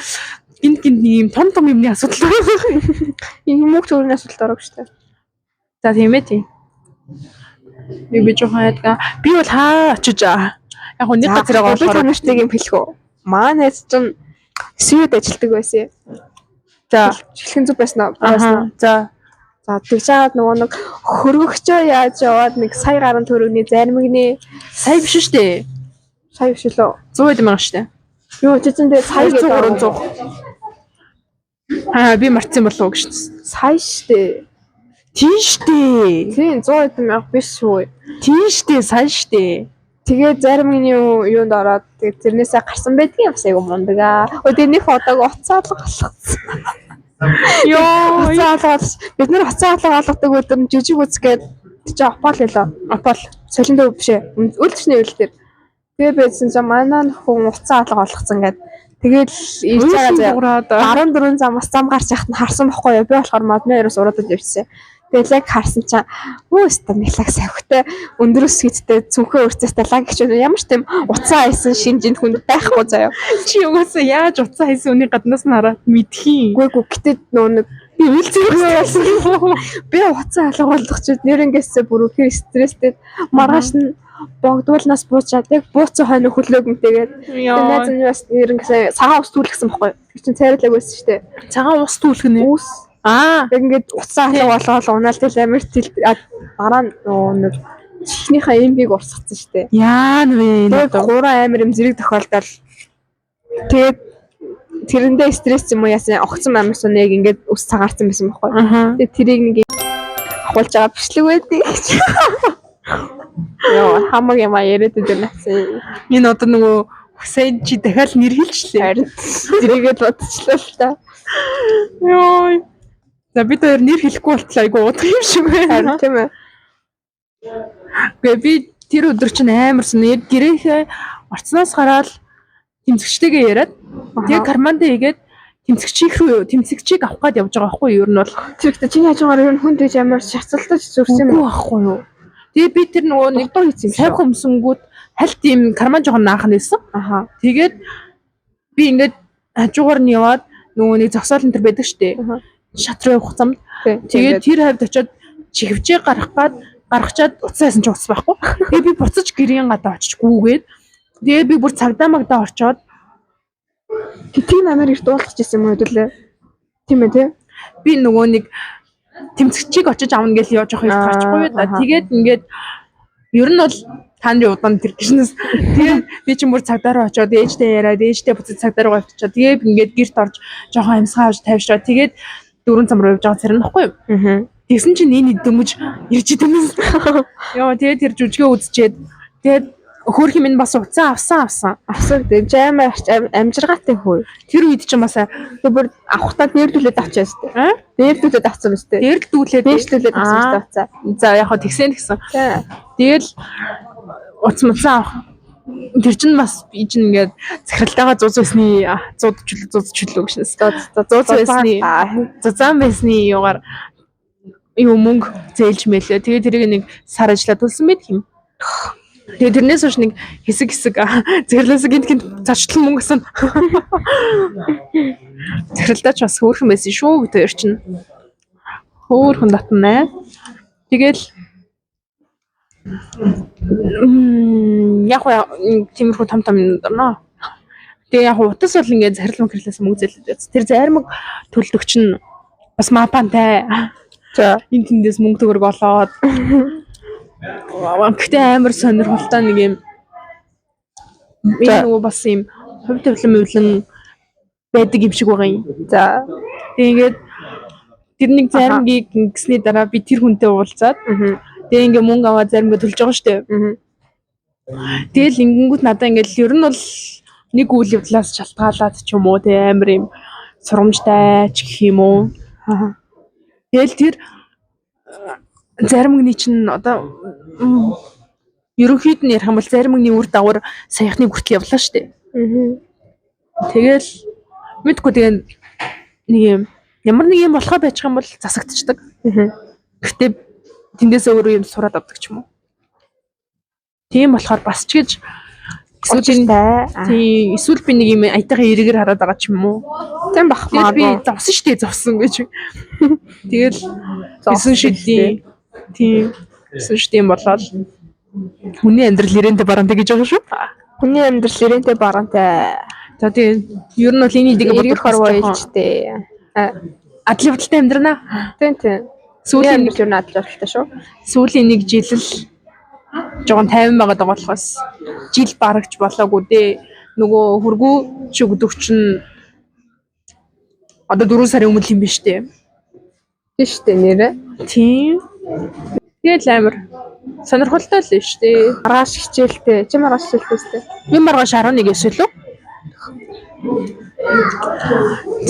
Гинт нэг юм том юмны асуудал. Энэ мөнгө төгрөгийн асуудал орох шүү дээ. За тийм ээ тийм. Би жоохон яадаг. Би бол хаа очиж яг нэг газар байгаа болохоор би танартай юм хэлэх үү. Манайс чинь Сүйд ажилладаг байсан. За чихэн зүг байсан. За тэгж чаад нөгөө нэг хөргөгчөө яаж яваад нэг сая гаруй төгрөгийн зармигны сая биш шүү дээ. Сая биш лөө. 100 мянга шүү дээ. Юу чичэндээ сая гэдэг 300. Би марцсан болов уу гэж. Сая шүү дээ. Тийш дээ. Тийм 100 мянга биш үү. Тийш дээ, сая шүү дээ. Тэгээд заримны юунд ороод тэгээд тэрнээсээ гарсан байдгийн бас айгу мундаг. Өө тэр нэг фотог уцаалга болгоцсон. Йоо, бид нар уцаалга болгодог өдөр жижиг үзгээд чи опол хэлээ. Опол солин дэв биш ээ. Үлдэчний үйл дээр. Тэгээ байсан чинь манай хүн уцаалга болгоцсон гэдэг. Тэгээд ирж байгаа 14 замаас зам гарч яхад нь харсан бохгүй юу. Би болохоор модны араас уруудад явчихсан. Тэгээд яг харсан чинь өөстө мэглэг савхтай өндрөс хиттэй цүнхээ өрцөстэй лаг гэж ямар ч тийм уцаа хайсан шинжинд хүнд байхгүй заяа. Чи угаасаа яаж уцаа хайсан үний гаднаас нь хараад мэдхийн. Үгүй гэтээ нөө нэг би үлцээ би уцаа алга болгох чи нэрнгээсээ бүр үхээр стресстэй маргааш нь богдуулнаас буучаад яг бууцсан хойно хөлөөгөнтэйгээд найз нь бас нэрнгээсээ цагаан ус түлхсэн бохгүй. Тэр чинь цайруулаг байсан шүү дээ. Цагаан ус түлхэх нэ. Яг ингээд уцаа алга болгоод унаал тэл амар тэл дараа нэг чихнийхээ эмбиг урсгацсан шүү дээ. Яа нэ. Тэгээд гурван амар юм зэрэг тохиолдол. Тэгээд тэрэндээ стресс юм уу яасан огцсон амар сонь яг ингээд ус цагаарсан байсан байхгүй. Тэгээд тэрийг нэг ахуулж байгаа бичлэг байдгийг гэж. Яа хамаг юм а яриад өгнө. Энэ одоо нөгөө Хүсэйн чи дахиад нэр хэлчихлээ. Тэрийгээд бодчихлоо л та. Йой. За бид хоёр нэр хэлэхгүй болтлоо айгу удах юм шиг байна. Тийм ээ. Гэ би тэр өдөр чинь амарсан яг гэрээхээ орцноос гараад тэмцэгчтэйгээ яриад тэгээ кармандаа хийгээд тэмцэгчийг авах гээд явж байгаа байхгүй юу? Ер нь бол тэрэгтэй чиний хажуугаар ер нь хүн дэж амар шацалтаж зүрсэн юм байхгүй юу? Тэгээ би тэр нөгөө нэг дуу хийсэн юм шиг хөмсөнгүүд хальт тийм карман жоохон наахан байсан. Тэгээд би ингээд хажуугаар нь яваад нөгөө нэг зогсоолн төр байдаг штэ. Шат руу явах замд. Тэгээд тэр хавьд очиод чихвчээ гаргачаад уцаасан ч уц байхгүй. Тэгээ би буцаж гэрийн гадаа очиж гүүгээд тэгээ би бүр цагдаа магдаа орчоод тийм амар их дуулах гэсэн юм уу хэвлээ. Тийм ээ тий. Би нөгөө нэг тэмцэгчийг очиж авна гэж явж явах юм гарчгүй да. Тэгээд ингээд ер нь бол таны удаан тэр гişнээс тэгээд би ч мөр цагдаа руу очиод ээжтэй яриад ээжтэй буцаж цагдаа руу авчиад тэгээд ингээд гэрт орж жоохон амьсгаа авч тавьшраа тэгээд дөрөв зам руу явж байгаа зэрэг нөхгүй юу. Тэгсэн чинь энэ дөмөж ирж идэв юм. Яа тэгээд тэр жүжигээ үзчихэд тэгээд хөөх юм бас уцаа авсан. Тэгээд амар амжиргаатай хөө. Тэр үед чинь бас бүр авахтаа дээрлүүлээд авчихсан шүү дээ. Дээрлүүлээд авсан биз дээ. Дээрлүүлээд авсан уцаа. За яг хаа тэгсэн. Тэгэл уцмцаа авах. Тэр чинь бас би чинь ингээд захиралтайгаа зузсны зузчлөө гэшнээс. Зузсны зузаан байсны юугаар юу мөнгө зээлж мэлээ. Тэгээ тэрийг нэг сар ажиллаад tulсан мэд юм. Тэгээ тэрнээс хойш нэг хэсэг захирлаас гинт зарчлан мөнгө асан. Захиралтаач бас хөөрхөн байсан шүү бид хоёр чинь. Хөөрхөн татнаа. Тэгэл яг тиймэрхүү том юм дөрнө. Тэгээ яг утас бол ингээд захирал мөнгөлөөс мөнгө зээлээд. Тэр зармаг төлөвч нь бас мапантай. За энэ тэндээс мөнгө төгрөг олоод гэхдээ амар сонирхолтой нэг юм. Би нөгөө бас юм хувь тавилан байдаг юм шиг байгаа юм. За Тэгээд тэр нэг заримгийг ингэсний дараа би тэр хүнтэй уулзаад тэгээ ингээ мөнгө аваад заримгаа төлж байгаа штэ. Тэгэл ингэнгүүт надаа ингээл ер нь бол нэг үйл явдлаас шалтгаалаад ч юм уу те амар юм сурамжтай ч гэх юм уу. Тэгэл тэр заримгны чинь одоо ерөнхийд нь ярих юм бол заримгны үр дагавар саяхны хүртэл явлаа штэ. Тэгэл мэдгүй тэгээ нэг юм ямар нэг юм болохоо байчих юм бол засагдчихдаг. Гэхдээ тэндээс өөрөө юм сураад авдаг ч юм уу. Тийм болохоор бас ч гэж эсвэл би нэг юм аятайхан эргээр хараад байгаа ч юм уу. Тийм бах маа би зовсон штэ зовсон гэж. Тэгэл зовсон шидий. Тийм шидий болоод хүний амьдрал ирэнтэй барантай гэж байгаа шүү. Хүний амьдрал ирэнтэй барантай. За тийм ер нь бол энийг эргээр хорвоо ээлжтэй. Адлын худалтай амьдрнаа. Тийм. Сүүлийн нэг юу адлын худалтай шүү. Сүүлийн нэг жил л жоохон 50 байгаад байгаа болохоос жил барагч болоогүй дээ. Нөгөө хөргүү шүгдөх чинь одоо 4 сарын өмнө юм биш үү? Тийм шүү дээ нэрээ. Тийм. Тэгэл амар сонирхолтой л шүү дээ. Маргааш хичээлтэй. Чи маргааш хичээлтэй. Би маргааш 11-ээс илүү.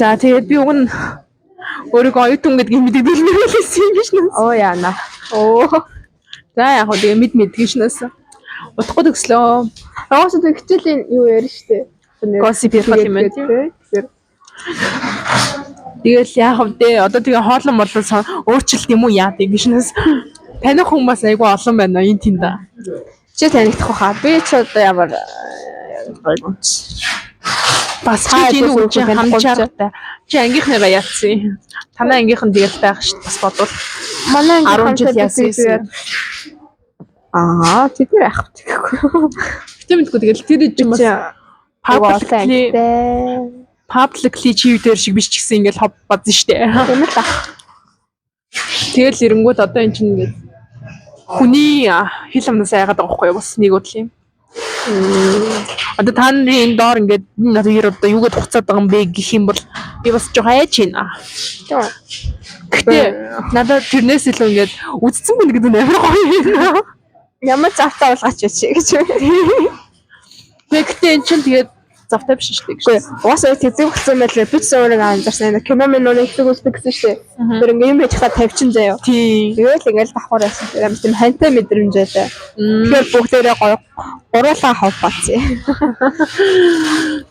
За тэгээд би уг нь өөрийгөө оюутан гэдгийг мэдээд хэлсэн юм биш үү? Оо яана. За яг хөө тэгээ мэд гişнээс утгагүй төгслөө. Агаас тэг хичээлийн юу ярина штэ. Gossip ярих юм байна тийм. Тэгэл яг хөө дээ одоо тэгээ хоолон болон өөрчлөлт юм уу яа гişнээс таних хүмүүс айгүй олон байна энэ тэнд. Чи танигдах хаа. Би ч одоо ямар бас чи энэ үеийн хамчаартай. Чи ангийнхныгаа яатсан. Танай ангийнхан тэгэл байх шүү бас бодвол. Манай 10 жил яасан. Тэд нэр ах гэхгүй. Тийм мэдгүй тэгэл тэр юм бас publicly чи юу дээр шиг биш ч гэсэн ингээл хоб бадсан штэ. Тийм л ах. Тэгэл эрэнгүүд одоо эн чинь ингээд хүний хил амнаас айгаад байгаа байхгүй юу бас нэг үйл юм. Одоо та нарын энэ доор ингээд надад одоо юугээд хуцаад байгаа юм бэ гэх юм бол би бас жоо хайж байна. Гэтэ надад тэрнээс илүү ингээд үдцсэн хүн гэдэг нь амар гоё юм. Ямар завтаа уулгаач чи гэж. Гэтэ эн чинь тэгээд завтай биш шүү дээ. Уусаа тэзэг болсон байлаа. Би ч өөрөө анзаарсан. Кино минь их үздэг гэсэн шүү дээ. Тэр ингээд юм байж хаа тавьчин заяа. Тийм. Тэгэл ингээд давхар байсан. Ямар тийм хантай мэдрэмж байлаа. Тэгэхээр бүгдээрээ гоё гуруулаа хавбац.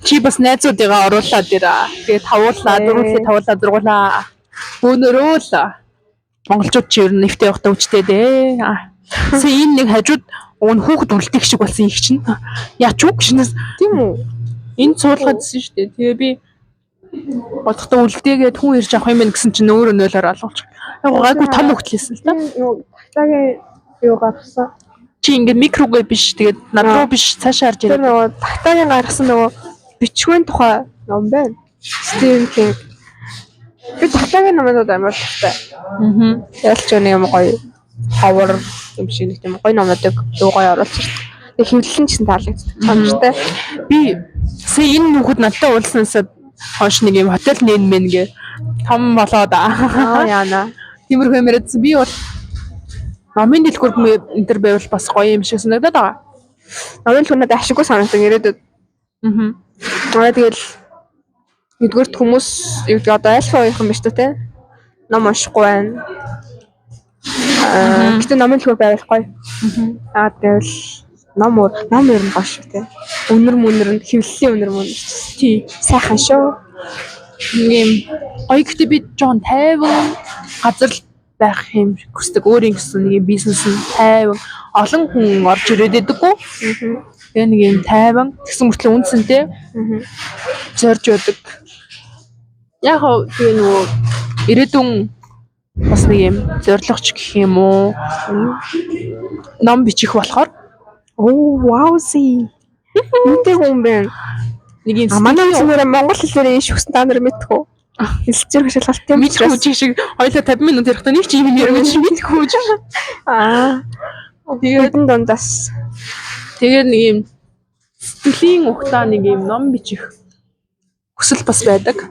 Чи бас найзуудыгаа оруулаад ирээ. Тэгээд тавуулаа. Өнөөрөө л монголчууд чи ер нь нэвтэй явахтаа үчтэй дээ. Сэ энэ нэг хажууд уун хүүхэд үлдэх шиг болсон их чинь. Яач уу гişнээс тийм үү? Энэ цуулгаадсэн шүү дээ. Тэгээ би бодохдоо үлдээгээд хүн ирж авах юм гэсэн чинь өөрөө нойлоор алгуулчих. Гайгүй том хөлтлээсэн л та. Тагтагийн юу гаргасан. Чи ингээд микрогээ биш тэгээд над руу биш цаашаа харж ирээ. Нөгөө тагтагийн гаргасан нөгөө бичгүүн тухай ном байна. Стивен Кинг. Би тагтагийн номнууд амар тагтай. Ялч нэг юм гоё хавар юм шиг нэг юм гоё номнуудыг дуугай оруулж ирсэн. Тэг хөвлөлн гэсэн таалагдсан. Чамтай. Би сая энэ нүхэд надтай уулзсанаас хойш нэг юм хотел нэн гэ том болоод яана. Тиймэрхүү юмэрсэн. Би бол номын дэлгүүр энэ төр байвал бас гоё юм шиг санагдаад байгаа. Номын дэлгүүрнүүд ашиггүй санагдсан ирээдүйд. Тэгэл нэгдүгээрт хүмүүс юу гэдэг одоо альфа уух юм биш үү те? Ном уншихгүй байна. Гэтэ номын дэлгүүр байвал гоё. Тэгэл ном ер нь гош те. Өнөр нь хөвлөлийн өнөр тий. Сайхан шүү. Нэг юм гоё гэхдээ би жоон тайван газар байх юм хүсдэг. Өөрийн гэсэн нэг бизнес нь тайван олон хүн орж ирээд байдаггүй. Тэгээ нэг юм тайван тэгсэн мөртлөө үнцэнтэй. Зорж байдаг. Яг тэгээ нөгөө ирээдүйн бас нэг юм зоригч гэх юм уу. Ном бичих болохоор вауси. Үнтэй хүн байна. Нэг юм манай зүгээр монгол хэлээр ийш өгсөн та нар мэдэх үү? Хэлж зэрэг шалгалттай мэдхгүй чи шиг хоёлаа 50 минут ярихдаа нэг ч юм ярих гэж мэдхгүй ч. Тэгээд дундаас тэгээд нэг юм сэтгэлийн ухтаа нэг юм ном бичих хүсэл бас байдаг.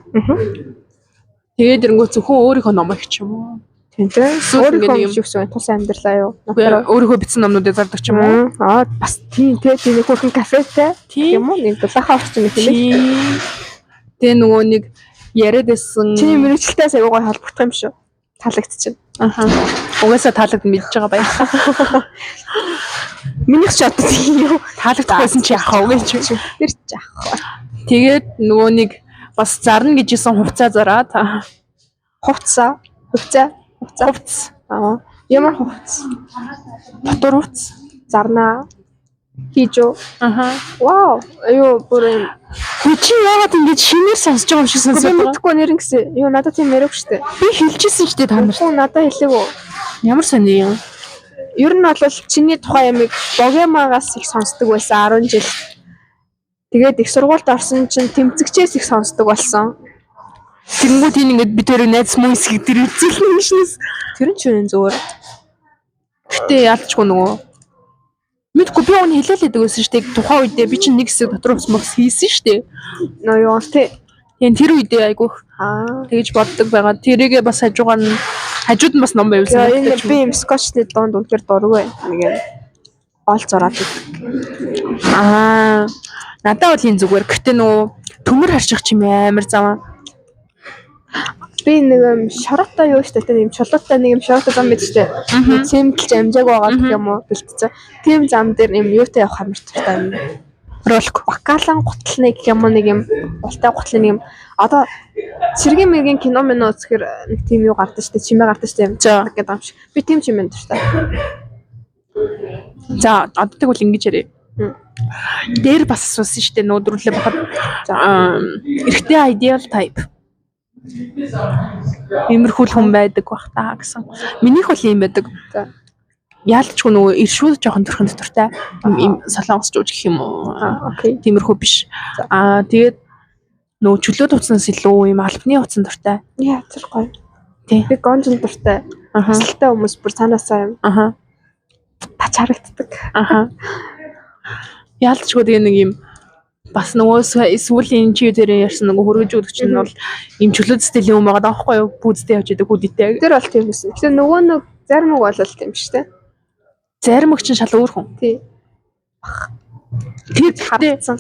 Тэгээд ирэнгүүт зөвхөн өөрийнхөө номыг ч юм уу. Тийм тийм. Эсвэл Өөрийнхөө ингээд юм шиг тус амьдралаа юу? Өөрийнхөө бичсэн номнуудыг зардаг ч юм уу. Бас тийм тийм нэг хөрхэн кафетэй юм уу? Нэг дулаахан орчин гэх юм ээ. Тэгээ нөгөө нэг яриад байсан. Чиний мэрэгчлэлтэй аягүй гой холбогдох юм шүү. Таалагдчихна. Угаасаа таалагдсан мэдж байгаа баярлалаа. Минийх ч одоо тийм юу? Таалагдахгүйсэн чи яах вэ гэж. Тэр ч яах вэ? Тэгээд нөгөө нэг бас зарна гэжсэн хувцас зараад Хувцас. Ямар хувцас? дотор хувцас Зарнаа. Хийж юу? Вау. Бүр юм. Чи яагаад ингэж шинээр сонсож байгаа юм шиг сонсож байна? Мэдгүй нэр ингэсэн. Надад тийм яриаг штэ. Би хэлчихсэн штэ та нарт. Надад хэлээгүү. Ямар сони юм? Ер нь бол чиний тухайн ямиг Богемагаас их сонсдог байсан 10 жил. Тэгээд их сургуульд орсон чинь тэмцэгчээс их сонсдог болсон. Тэнгүүд энэ ингээд би тэрийг найз мөс их тэр үзүүлнэ шнэс. Тэр нь ч үнэн зүгээр. Гэтэ яалчгүй нөгөө мэдгүй би оны хэлээлэдэг байсан штэ. Тухайн үедээ би чинь нэг хэсэг дотор мөс хийсэн штэ. Нөө юу тий. Яг тэр үедээ айгүйх тэгэж боддог байгаа. Тэрийгээ бас хажууд нь бас ном байвсан. Энэ би юм скотчны донд үнээр дургүй. Нэг юм гол зураад байдаг. Надад бол энэ зүгээр. Гэтэ нөгөө төмөр харших чим амар заваа. Би нэг юм шороотой юу штэ тийм чулуутай нэг юм шороотой зам мэд штэ. Цэмгэлж амжааг байгаа гэх юм уу бэлтцээ. Тийм зам дээр юм юутай явах амар туфтаа юм. Ролк бакалан гутлны гэх юм уу нэг юм ултай гутлын юм. Одоо Сэргийн мэргийн кино мэн үзэхэр нэг тийм юу гардаг штэ. Чимээ гардаг штэ юм. Гэдэг юм шиг. Би тийм чимээ туфтаа. За одоо тэгвэл ингэж ярив. Дээр бас асуусан штэ нөөдрүүлээ бахад эрэгтэй ideal type. Имерхүүл хүн байдаг бах таа гэсэн. Минийх бол юм байдаг. Яалтчгүй нөгөө иршүүд жоохон төрхөн дуртай. Им солонгос жууж гэх юм уу. Окей. Тиймэрхүү биш. Тэгээд нөгөө чөлөөт утаснаас илүү юм албаны утсан дуртай. Яа тэр гоё. Тий. Би гонжин дуртай. Асалтай хүмүүс бүр цаанаасаа юм. Тач харагддаг. Яалтчгүй тэгээ нэг юм бас нөгөө сүүлийн чи дээр ярьсан нөгөө хөргөж өгч нь бол им чөлөөт стилийн юм байгаа даахгүй юу? Бүүзтэй явж идэг хүдийтэй. Тэр бол тийм байсан. Гэтэ нөгөө нэг зарим үг бол тийм шүү дээ. Зарим үг чинь шал өөр хүн. Тий. Тэр харагдсан.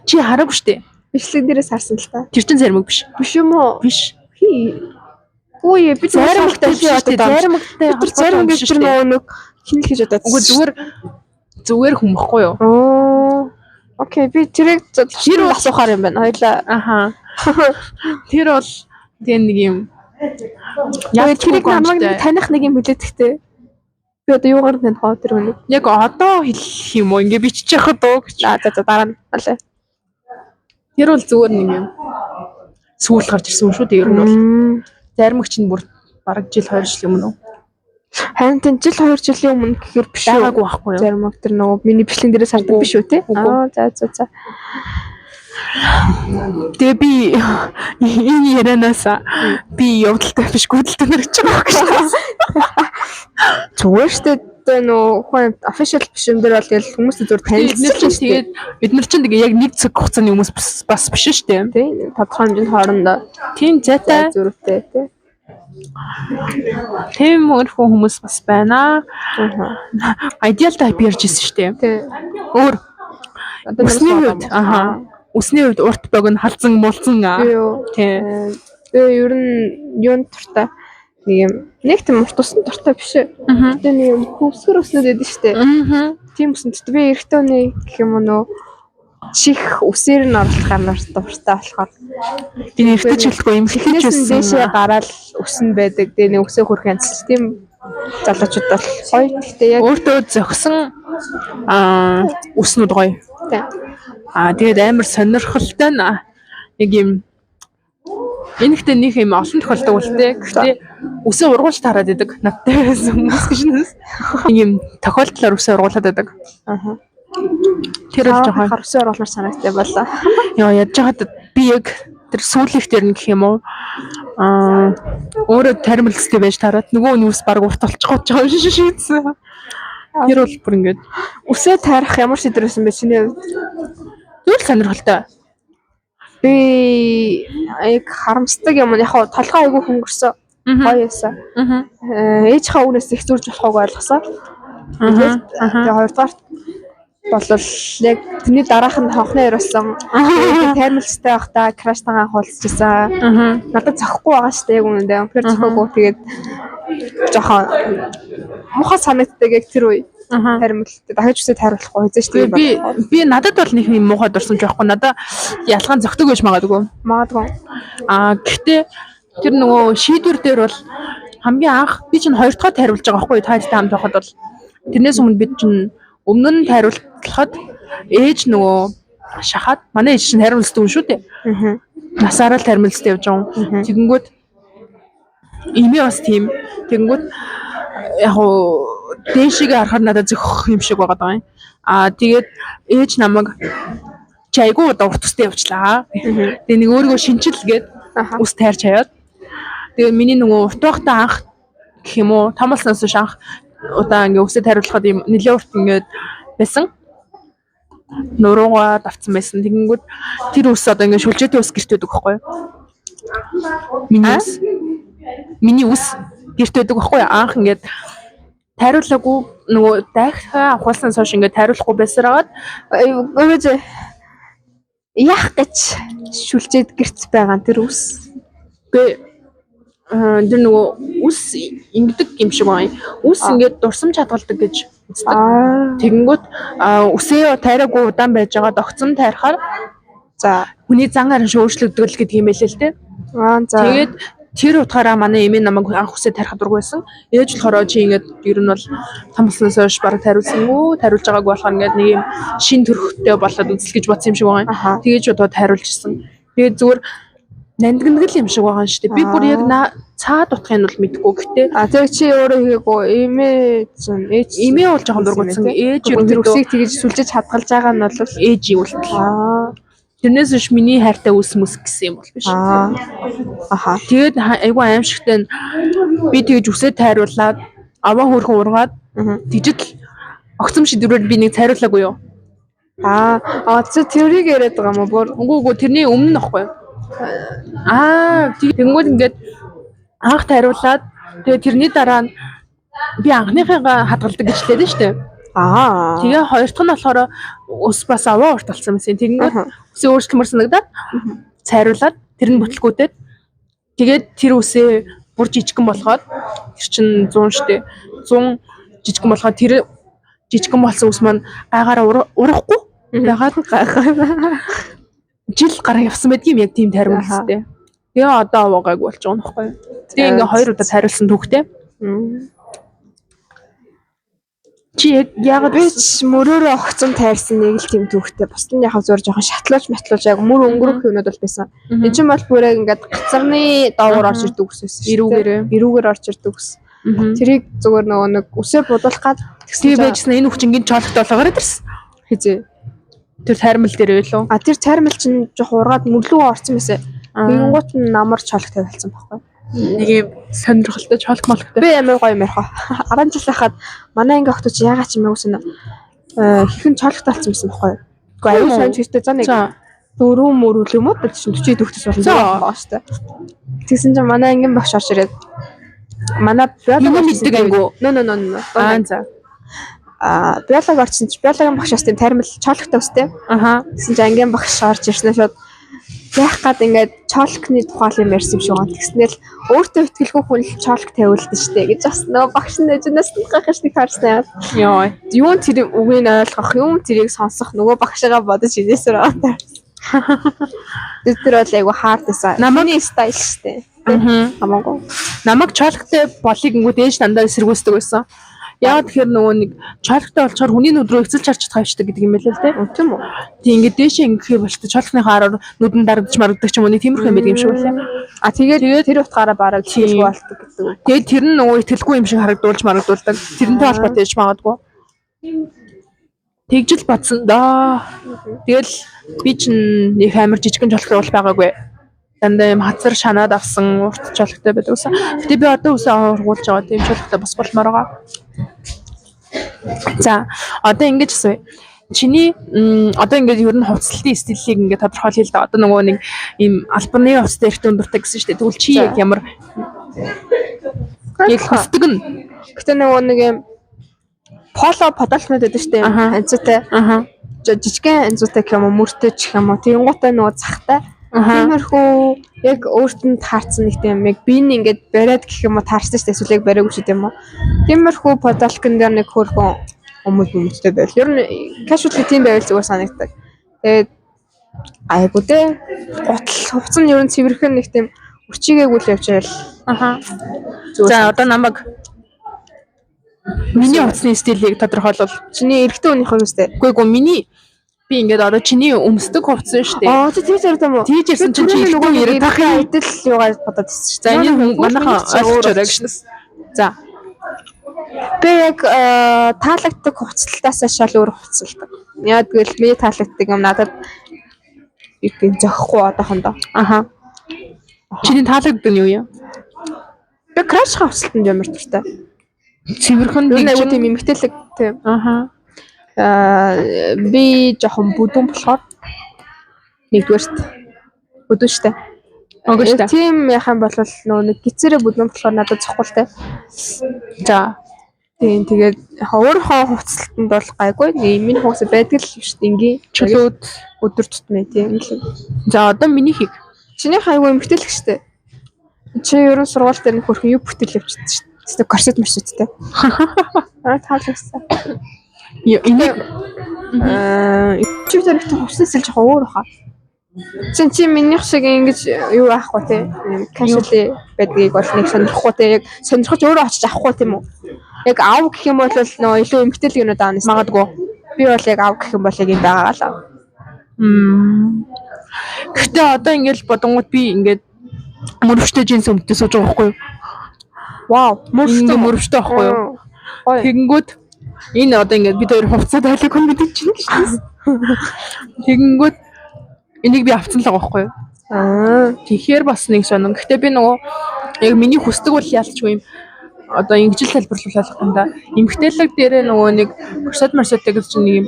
Чи хараагүй шүү дээ. Бичлэг дээрээс харсан л та. Тэр чинь зарим үг биш. Биш юм уу? Биш. Үй би зарим үгтэй зарим үгтэй зарим үг тэр нөгөө нэг хин л гэж бодоод. Үгүй зүгээр хүн баггүй юу? Окей, би тэрийг хэр асуухаар юм байна. Хоёлаа. Тэр бол тэгээ нэг юм. Яг тэрийг намайг таних нэг юм хэлээд гэхдээ би одоо юугаар таних аа тэр хүнийг. Яг одоо хэлэх юм уу? Ингээ бичиж яхад уу гэж. За дараа нь аль. Тэр бол зүгээр нэг юм. Сүүл гарч ирсэн шүү дээ. Ер нь бол зарим их чинь бүр бараг жил 2 жил өмнө. Харин тэн жил 2 жилийн өмнө гэхэр биш үү? Байгаагүй байхгүй юу? Зарим их тэр нөгөө миний бичлэгэн дээрээс хардаг биш үү те? За. Тэгээ би энэ ярианаас би явдалтай биш гүйдэлтэй нэрч байгаа гэж. Зүгээр штэ нөгөө хүн official биш юм дээр бол тэгэл хүмүүс зүгээр танилцсан шүү. Тэгээд бид нар чинь тэгээ яг нэг цаг хугацааны хүмүүс бас биш шүү дээ. Тий. Тодорхой хэмжээнд хоорондоо тийм зайтай зөрүүтэй тий. Тийм өөрхөн хүмүүс бас байна. Ideal type ярьж ирсэн шүү дээ. Тий. Өөр өсний үед өсний үед урт богино халзан мулцсан. Тий. Тэгээ ер нь юунд туртай нэг тийм урт усан дуртай биш. Гэтэ нэг юм хөвсгөр өснөд байдаг штэ. Тийм үсэн. Гэтэ би эрэгтэй хүний гэх юм уу чих үсээр нь орлох амар дуртай болохоор би эрэгтэй ч хэлэхгүй юм хэлж байсан. Дэшээ гараал өснө байдаг. Тэгээ нэг өсөө хөрх янз тийм залуучууд бол гоё. Гэтэ яг өөртөө зөксөн өснүүд гоё. Тэгээд амар сонирхолтой нэг юм энэ ихтэй нэг юм олон тохиолдог үлдээ. Гэхдээ өсөө ургуулж тараад идэг. Надтай байсан хүмүүс гэж нэс. Нэг юм тохиолдлоор өсөө ургуулад идэг. Тэр л жоохон харвсын оруулмаар санагдсан байлаа. Яа ядж хаад би яг тэр сүүлийнх дээр нэг юм уу өөрөө таримлцтэй байж тараад нөгөө нь ус баг урт олчих гэж байгаа юм шийдсэн. Тэр бол бүр ингээд өсөө тарих ямар шийдвэр байсан бэ чиний хувьд? Юу л сонирхолтой. Би яг харамсдаг юм. Яг толгой айгүй хөнгөрсөн. Гоё ясаа. Ээжийнхээ үгнээс их зурж болохыг ойлгосоо. Тэгээ хоёрдугаар болвол яг тэрний дараах нь хонхны яриулсан. Таймлцтай байхдаа краштайгаа хуулчихсан. Надад зохихгүй байгаа шүү дээ яг үнэндээ. Үнэхээр зохиогүй. Тэгээд жоохон муухай санагддаг яг тэр үе. Таримлтай дахиж үсээ тайруулахгүй хэзээ шүү дээ. Би надад бол нэг юм муухай дурсан жоохгүй. Надад ялгаан зөгтөг байж магадгүй. Гэхдээ тэр нөгөө шийдвэр дээр бол хамгийн анх би чинь хоёр дахь тариулж байгаа байхгүй таартай хамт байхад бол тэрнээс өмнө бид чинь өмнө нь тариулахад ээж нөгөө шахаад манай ээж чинь тариулсдаг юм шүү дээ. Насаараа л тариулсдаг явж байгаа. Тэгэнгүүт имээ бас тийм. Тэгэнгүүт яг хуу дээшигээ харахад надад зөхөх юм шиг байгаа юм. Тэгээд ээж намайг чайгуу удаа урт устай явуулчлаа. Тэгээ нэг өөрийгөө шинчил гээд ус тайрч хаяад. Тэгээ миний нөгөө урт байхдаа анх гэх юм уу томолсноос ш анх удаа ингээ үсээ тариулахад юм нэлээ урт ингээд байсан. Нуруугаа давцсан байсан. Тэгэнгүүт тэр ус одоо ингээ шүлжээтэй ус гэрт байдаг байхгүй юу? Миний ус гэрт байдаг байхгүй юу? Анх ингээд тариулаагүй нөгөө дахиад авахулсан сууш ингээд тариулахгүй байсараад өөжөө яах гэж шүлжээд гэрт байгаа тэр ус. Гэ тэр нөгөө ус ингэдэг юм шиг байна. Ус ингээд дурсам чадгалдаг гэж үздэг. Тэгэнгүүт үсээ тайраагүй удаан байж байгаа догцом тайрахаар за хүний зан гаран шөөрчлөгдөг л гэдэг юм байлээ л дээ. Тэгээд тэр утгаараа манай эмээ намайг анх үсээ тарихад дургүй байсан. Ээж болохоор чи ингээд ер нь бол томсноос хойш бараг тариулсангүй тариулж байгааг болохоор ингээд нэг юм шин төрхтэй болоод үзэл гэж бодсон юм шиг байгаа. Тэгээж одоо тариулж ирсэн. Тэгээд зүгээр нандиндаг юм шиг байгаа юм шүү дээ. Би бүр яг цаад утгыг бол мэдгүй. Гэтэ тэг чи өөрөө хийгээгүй эмээ бол жоохон дургуутсан. Ээж ер нь тэр үсийг тэгж сүлжиж хадгалж байгаа нь бол ээж юу л. Тэрнээс биш миний хайртай үс мэс гэсэн юм бол биш. Тэгээд айгүй аимшигтай би тэгж үсээ тайруулаад аваа хөөрхөн ургаад тэгжэл огцом шидвэрээр би нэг цайруулаагүй юу. Тэрийг яриад байгаа юм уу? Үгүй тэрний өмнө нөхгүй. Тэгэнгүүт ингээд анх тариулаад тэгээ тэрний дараа нь би анхныхыгаа хадгалдаг гэж хэлээд нь шүү дээ. Тэгээ хоёр дахь нь болохоор ус бас аваа урт болсон байсан. Тэгэнгүүт үсээ өөрчлөлмөр санагдаад цайруулаад тэр нь бүтлгүүдэд тэгээд тэр үсээ бүр жижигхэн болгоод тэр чин 100 шүү дээ. 100 жижигхэн болгоод тэр жижигхэн болсон ус маань гайгаараа урахгүй байгаад жил гараа явсан байдгийн яг тийм тарим үстэй. Тэгээ одоо аваагааг болж байгаа нөхгүй. Тэгээ ингээ хоёр удаа тариулсан түүхтэй. Чи яг би мөрөөрөө огцом тайрсан нэг л тийм түүхтэй. Бусд нь яг зур жоохон шатлуулж яг мөр өнгөрөх юмнууд бол байсан. Энд чинь бол бүр яг ингээд гацарны доогоор орж ирдэг ус байсан шүү дээ. Эрүүгээр орж ирдэг ус. Тэрийг зүгээр нөгөө нэг үсээ бодуулах гад тэгсэн байжсан энэ хүчингийн чоологт болгоод ирсэн. Хизээ. Тэр тайрмал дээр байлуу. Тэр тайрмал чинь жоох ургаад мөрлөө орсон байсан. Тэгэнгүүт нь намар чоолог тавилсан байхгүй. Нэг юм сонирхолтой чоолог молготой. Би амар гоё юм ярих. 10 жил байхад манай анги охтууд яагаад ч юм уу сонь хэрхэн чоолог талцсан байсан байхгүй. Гэхдээ аюул сайн чиртэй за нэг 4 мөрөл юм уу 40 төгтөс болно байгаа шүү дээ. Тэгсэн чинь манай ангийн багш орж ирээд манай биологи мэддэг ангиу. За. Биологи орсон чи биологийн багшаас тийм тайрмал чоологтой өстэй. Тэгсэн чи ангийн багш орж ирсэн шууд яах гад ингээд чоологны тухай юм ярьсан юм шиг байна. Тэгснээр өөртөө ихтгэлгүй хүн чоолог тавиулдаг штэ гэж бас нөгөө багш нь эжнээс нь гахаш нэг харсан юм. Юу тэр үгийг ойлгох, юм тэрийг сонсох нөгөө багшаа бодож инээсээр байна. Тэр бол айгу хаард байсан. Наманы стайл штэ. Хамаагүй. Намайг чоологтой болыг ингээд ээж дандаа эсэргүүцдэг байсан. Яг тэгэхээр нөгөө нэг чоологтой болчоор хүний нүд рүү эцэлж харж чадхавчдаг гэдэг юм байл л дээ. Тийм үү? Тэг ингээд дээшээ ингэхээр болтой чоологны хараар нүдэн дарагдаж марагддаг ч юм уу нэг тиймэрхүү юм байдаг юм шиг байлаа. Тэгээд тэр утгаараа бараг хэлгүй болдог гэдэг. Тэгээд тэр нь нөгөө итгэлгүй юм шиг харагдуулж марагдуулдаг. Тэрнтэй холбоотой ээж магадгүй. Тэгжэл батсан даа. Тэгэл би чинь нэг амар жижигэн чоологтой бол байгаагүй. Дандаа юм хацар шанаад авсан урт чоологтой байдаг ус. Гэтэ би одоо үсээ ургуулж байгаа тийм чоологтой бас болмоор байгаа. За одоо ингэж асууя. чиний одоо ингээд ер нь хувцлалтын стилийг ингээд тодорхойлъё л да. Одоо нөгөө нэг ийм албаны хувцастай их дундуртай гэсэн шүү дээ. Тэгвэл чи яг ямар яг хөстөг нь Гэтэ нөгөө нэг юм поло подолнууд байдаг шүү дээ. Анцуутай. Жижигхэн анцуутай гэх юм уу, мөртэй ч гэх юм уу. Тэнгуутай нөгөө захтай. Тиймэрхүү яг өөртөө таарсан нэг тийм яг би ингээд бариад гэх юм уу таарсан шүү дээ. Эсвэл яг бариагүй шүү дээ юм уу. Тиймэрхүү подолкон дээр нэг хөрхөн хүмүүстэй байл. Ер нь casual тийм байвал зүгээр санагддаг. Тэгээд айгуу дээ. Гутал хувцас нь ер нь цэвэрхэн нэг тийм үрчигээгүй л явж байл. За одоо намайг миний хувцсны стилийг тодорхойлвол чиний эрэгтэй хүнийх юм үстэй. үгүй миний би ингээд одоо чиний өмсдөг хувцсан шүү дээ. Тийм ч ярьдаа мó. Тийж ярьсан чинь чи эрэгтэй яриад тахын адил юугаар бодоод ирсэн шүү. За энэ манайхан ойлгочтой гэсэн. За. Би яг таалагддаг хувцалтаас шал өөр хувцалдаг. Яг гэвэл би таалагддаг юм надад их зөхгүй одоохондоо. Чиний таалагддаг нь юу юм? Би краш хувцалтанд ямар дуртай. Цэвэрхэн нэг айгуу тийм эмгтэлэг тийм. Би жоохон бүдүүн болохоор нэгдүгээрт бүдүүн штэ. Тийм яхан бол нөө нэг гизээрээ бүдүүн болохоор надад цохгүй л за. Тийм тэгээд өөрийнхөө хувцалтанд бол гайгүй. Миний хувцас байдаг л шүү дээ. Ингийн чөлөөд өдөр тутмын тийм л. За одоо минийхийг. Чиний хайгуу эмгтэлэг штэ. Чи ерөн сургууль дээр нэг хөрхөн юу бүтэл явчихсан штэ. Тэстэ корсет маршруттай. Таалагсан. Энийг чи тэр их хувцас л жоохон өөр баха. Чи минийх шиг ингэж юу аахгүй те. Casual байдгийг бол нэг сонирхгүй те. Яг сонирхож өөрөө очиж авахгүй тийм үү? Яг аав гэх юм бол нөө илүү эмгтэл юмуд аанаас магадгүй. Би бол яг аав гэх юм бол яг юм байгаа л. Гэхдээ одоо ингэж бодонгууд би ингэж мөрөвчтэй джинс өмдөө сууж байгаа байхгүй юу? Вау, мөрөвчтэй байхгүй юу? Тэгэнгүүт энэ одоо ингэж бид хоёр хувцас тайлаг хүн гэдэг чинь шүү дээ. Тэгэнгүүт энийг би авцсан л байгаа байхгүй юу? Тэгэхээр бас нэг сонин. Гэхдээ би нөгөө яг миний хүсдэг бол яалчгүй юм. Одоо ингэж тайлбарлуулах юм да. Эмгтээлэг дээрээ нөгөө нэг корсет марсеттэй гэж чинь нэг юм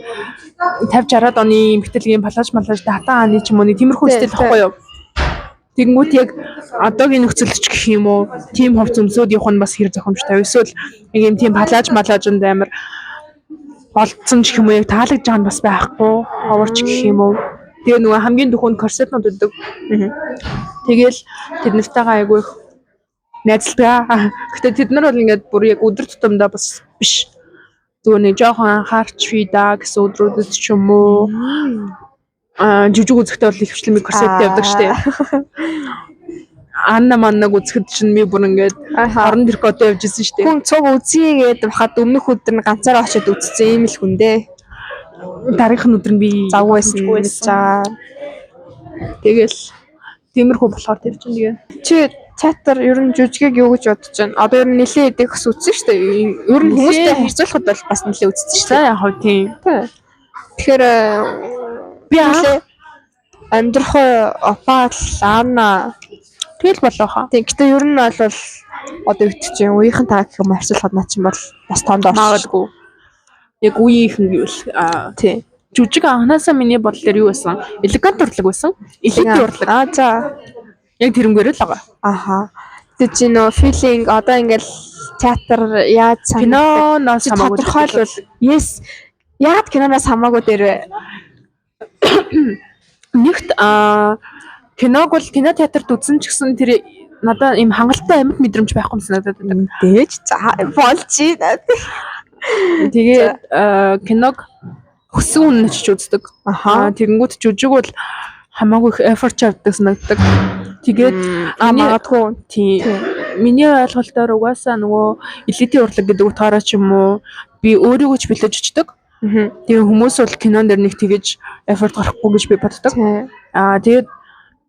50 60-аад оны эмгтээлгийн палаж дата ааны ч юм уу нэг тиймэрхүү стил байхгүй юу? Тэгэнгүүт яг одоогийн нөхцөлч гэх юм уу тийм хувц өмсөд явах нь бас хэр зохимжтой. Эсвэл нэг юм тийм палажнд амар болцсон ч юм уу яг таалагдж байгаа нь бас байхгүй. Оворч гэх юм уу. Тэгээ нөгөө хамгийн дөхөнд корсетнууд өгдөг. Тэгэл тэд нартайгаа айгүй их найзалдаг. Гэтэ тэд нар бол ингээд бүр яг өдөр тутамдаа бас биш. Зүгээр нэг жоохон анхаарч фида гэсэн өдрүүдэд ч юм уу. Жижиг үзэхдээ бол ихвчлэн корсет явдаг штеп. Анна маннаг үзэхэд чинь би бүр ингээд орон тэркото явж исэн штеп. Хүн цуг үзье гэдэг бахад өмнөх өдөр нь ганцаараа очиод үзсэн юм л хүн дээ. Дараагийн өдөр нь би завгүйсэн. За. Тэгэл тиймэрхүү болохоор тэр чинь тэгээ. Чи театр ер нь жүжигийг юу гэж бодож байна? Одоо ер нь нэлээд идэх ус үзсэн шүү дээ. Ер нь хүмүүстэй харьцуулахад бол бас нэлээд үзсэн шүү дээ. Яг хөө тийм. Тэгэхээр би амьдрах опал лана тэгэл болоо хаа. Тийм. Гэтэ ер нь бол одоо өвдөж чинь үеийнхэн таа гэх юм харьцуулахад наа чинь бол бас тоонд оршгүй. Яг үеийнхэн гэвэл тийм. Жүжиг анханасаа миний бодлоор юу байсан? Элегант урлаг байсан. Элегант урлаг. За. Яг тэрнгээр л байгаа. Тэг чи нөө feeling одоо ингээл театр яаж киноноос хамаагүй тодорхойлвол yes яад киноноос хамаагүй дээр нэгт киног бол кино театрт үзсэн ч гэсэн тэр надад им хангалттай амьд мэдрэмж байхгүй юм санагдаад байна. Дээж за болчих. Тэгээд киног хүссэн үнэн ч үздэг. Тэгэнгүүт жүжиг бол хамаагүй их effort авдаг санагддаг. Тэгээд магадгүй тийм. Миний ойлголтоор угаасаа нөгөө элитийн урлаг гэдэг утгаараа ч юм уу би өөрийгөө ч бэлэж очдөг. Тэгээ хүмүүс бол кинон дээр нэг тэгэж effort гарахгүй гэж би боддог. Тэгээд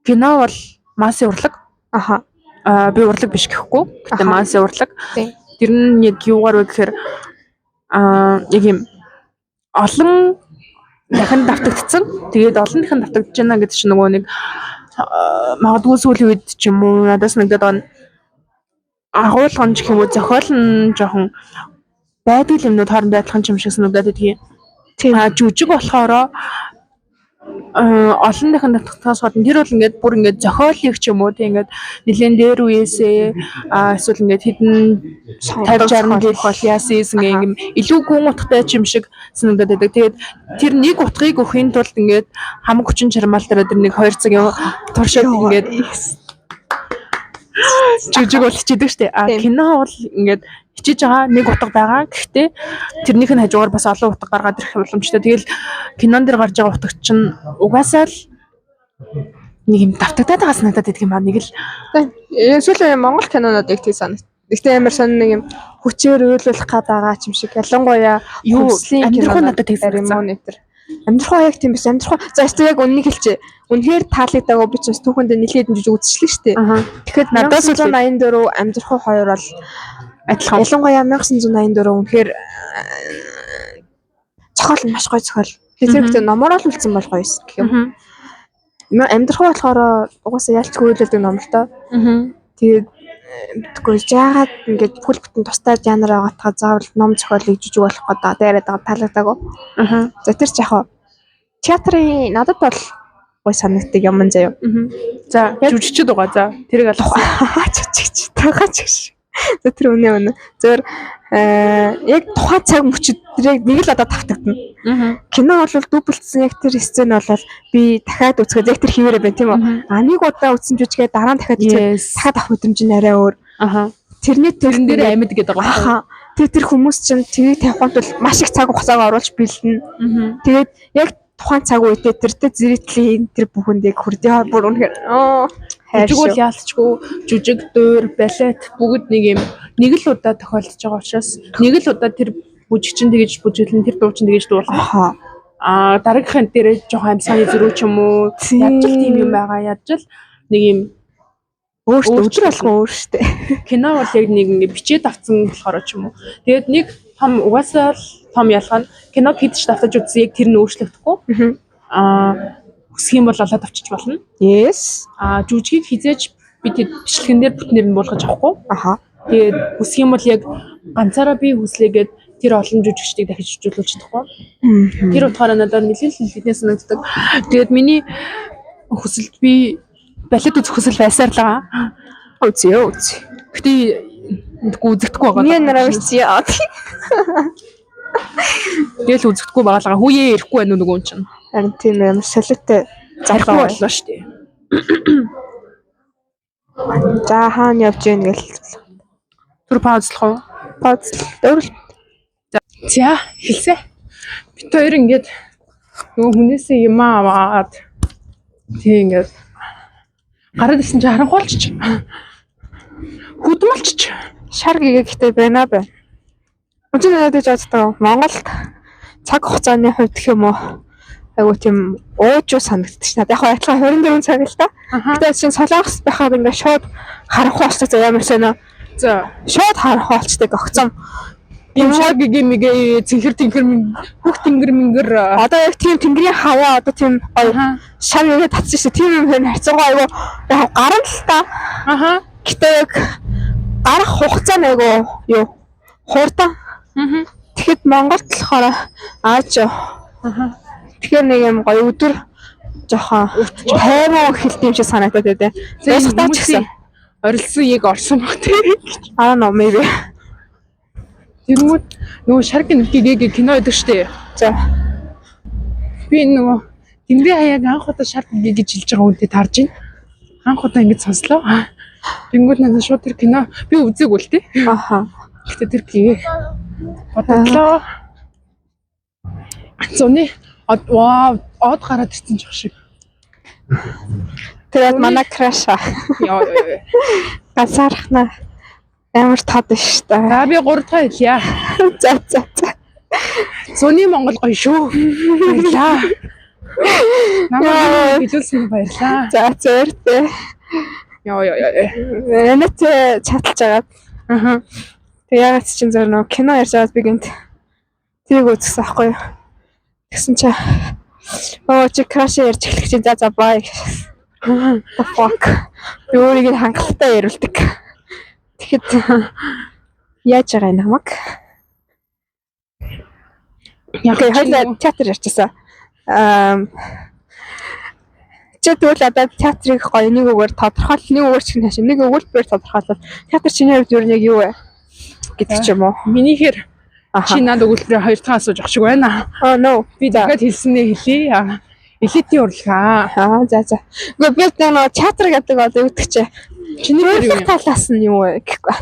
кино бол массын урлаг. Би урлаг биш гэхгүй. Гэтэ массын урлаг. Тэр нь яг юугаар вэ гэхээр яг юм олон дахин давтагдсан. Тэгээд олонныхан давтагдж байна гэдэг чинь нөгөө нэг магадгүй сүүлийн үед ч юм уу надаас нэгдээд байгаа агуулган ч юм уу зохиол нь жоохон байдаг юмнууд хоорондоо адилхан юм шиг санагдаад идэх юм. Жүжиг болохоор олон дахин татгахаас гадна тэр бол ингээд бүр ингээд зохиолыг ч юм уу тийм ингээд нэлээд дээр үеэсээ эсвэл ингээд хэдэн 50 60 гэх бол яасан юм илүү гүн утгатай ч юм шиг санагдаад байдаг. Тэгээд тэр нэг утгыг өхийн тулд ингээд хамаг хүчин чармаал дээр тэр нэг 2 цагийн туршаад ингээд жүжиг бол хичээдэг штэ. Кино бол ингээд хичээж байгаа нэг утга байгаа. Гэхдээ тэрнийх нь хажуугаар бас олон утга гаргаад ирэх боломжтой. Тэгэл кинон дээр гарч байгаа утга чинь угаасаа л нэг юм давтагдаад байгаа санагдаад байдаг юм аа. Нэг л сүүлийн Монгол кинонуудыг тийм санагд. Гэхдээ амар сонь нэг юм хүчээр өөлүүлэх гээд байгаа юм шиг. Ялангуяа амьдрахын надад тэгсэн юм уу нэтэр. Амьдрахаа яг тийм биш. Амьдрахаа за яг үннийг хэлчихэ. Үнэхээр таалагдаагүй би ч бас түүхэнд нэлээд жижиг үзчихлээ шүү дээ. Тэгэхээр надад 1984 амьдрахаа 2 бол адилхан. Ялангуяа 1984 үнэхээр зохиол нь маш гоё зохиол. Тэгэхээр номоор л үлдсэн бол гоё гэх юм. Амьдрахаа болохоор угаасаа ялцгүй үйлдэлдэг ном л доо. Тэгээд тэггүй жаагаад ингээд бүхэл бүтэн тустай жанр байгаатаа заавал ном зохиолыг жижиг болох гэдэг яриад байгаа таалагдаагүй. За тэр ч яг театрын надад бол гой санагддаг юм заяа. За жүжигчд байгаа. За тэрийг алах. Жүжигч тагаач гэж. За тэр үнэ. Зөвөр яг тухайн цаг мөчид тэрийг нэг л одоо тавтагдана. Кино бол дублцсэн яг тэр сцен бол би дахиад үзэхэд яг тэр хിവэрэ байна тийм үү? Нэг удаа үзсэн жүжигээ дараа нь дахиад үзээд дахиад авах мэдрэмж нь арай өөр. Тэрний тэрэн дээр амьд гэдэг байгаа. Тэр хүмүүс чинь тэрийг тавихад бол маш их цаг хугацааг оруулж бэлдэнэ. Тэгээд яг тухайн цаг үедээ тэртээ зэрэгтлийн тэр бүхэндийг хүрдээ бүр үнэхээр жүжиг бол яалтчгүй жүжиг, дуур, балет бүгд нэг л удаа тохиолдож байгаа учраас нэг л удаа тэр бүжигчин тэгэж бүжиглэн тэр дуучин тэгэж дуулах. Дараагийнхын дээр жоохон амьсганы зөрүү ч юм уу яаж л тийм юм байгаа. Яаж л нэг юм өөртөө өдөр болгон өөр штэ. Кино бол яг нэг ингэ бичээд авсан болохоор ч юм уу. Тэгээд нэг том угаасаа л том ялгаа нь кино хийдэж давтаж үзсэн яг тэр нь өөрчлөгдөхгүй. Хүсэх юм бол олоод авчиж болно. Yes. Жүжигийг хизээж бид бичлэгэн дээр бүтнээр нь буулгаж авахгүй. Тэгээд хүсэх юм бол яг ганцаараа би хүслээгээд тэр олон жүжигчдийг дахиж хөгжүүлж чадахгүй. Тэр утгаараа надад нэлээд хэлнэ санагддаг. Тэгээд миний хүсэлт би балет үзэх хүсэл байсаар л байгаа. Үзье. Гэтэ үзэгдэхгүй байгаа. Миний нараа үзье. Тэгэл үзэгдэхгүй байгаа л хүүе ирэхгүй байна уу нөгөө чинь. Харин тийм юм солиотой залхуу боллоо шүү дээ. За хаана явж гин гэл. Түр паузлах уу? Паузл. За хэлсэ. Бид хоёр ингээд нөгөө хүнээсээ юм аваад тийм ингээд гараад ирсэн чинь харанхуй болчих. Хүдмэлчих. Шар гэхтэй байна бай. Үнэн надад жааддаг Монголд цаг хугацааны хувьд гэх юм уу айгу тийм уужуу санагддаг ш. Яг адилхан 24 цаг л та. Гэтэ чинь солонгос байхад ингээ шууд харанхуй болчих заяа ямар сонио. За шууд харанхуй болчдаг огцом. Юм шар гэгээ цэнхэр хөх тэнгэр мингэр одоо яг тийм тэнгэрийн хаваа одоо тийм гоё шар нэгэ татсан ш. Тийм юм хайцгаа айгу яг гаран л та. Гэтэ яг гарах хугацаа нь айгу юу хурдан. Тэгэхэд Монголд болохоор ааж. Тэгэхээр нэг юм гоё өдөр жоохон тайван хэлт юм шиг санагдаад байдаа. Ясгатаа ч гэсэн орилсон яг орсон баг тийм. No maybe. Тэгмүүд нөгөө шаргийн нүдгийг кино гэдэг штэ. За. Би нөгөө тэнгэрийн хаяг анх удаа шар гэж хэлж байгаа үнтэй тарж байна. Анх удаа ингэж сонслоо. Тэнгүүд надад шууд тэр кино би үзээгүй л тий. Гэтэ тэр гээ бодлоо. Зөний од гараад ирсэн ч шиг. Тэгээд манай краша. Яа. Гасархна. Ямар тод шүү дээ. За би 3 дахь хэлье. За. Зөний Монгол гоё шүү. Баярлаа. Намайг хэлүүлсэн баярлаа. За зөөртэй. Яа. Энэт чаталж агаад. Тэг ягаад чинь зөөр нөө кино ярьж аваад би гинт тэрийг үзсэн аахгүй юу. Тэгсэн чи чи краш ярьж эхлэх чинь за бай. The fuck. Би өөрийг хангалттай яриулдаг. Тэгэхэд яаж байгаа юм намайг? Окей, хоёлаа театр ярьчихсан. Чи тэгвэл одоо театрыг гоё нэг үгээр тодорхойл, нэг үгээр чинь хаашаа, нэг өгүүлбэр тодорхойлол. Театр чиний хувьд юу нэг юу вэ? Гэдэг ч юм уу. Минийхэр чи надад өгүүлбэрээ 2 дахь асууж ах шиг байна. Oh no. Би дахиад хэлснээ хэлье. Элитийн урлагаа. За. Гэхдээ би нэг театр гэдэг бол юу гэдэг чи? Чиний хувьд талаас нь юу вэ гэхгүй.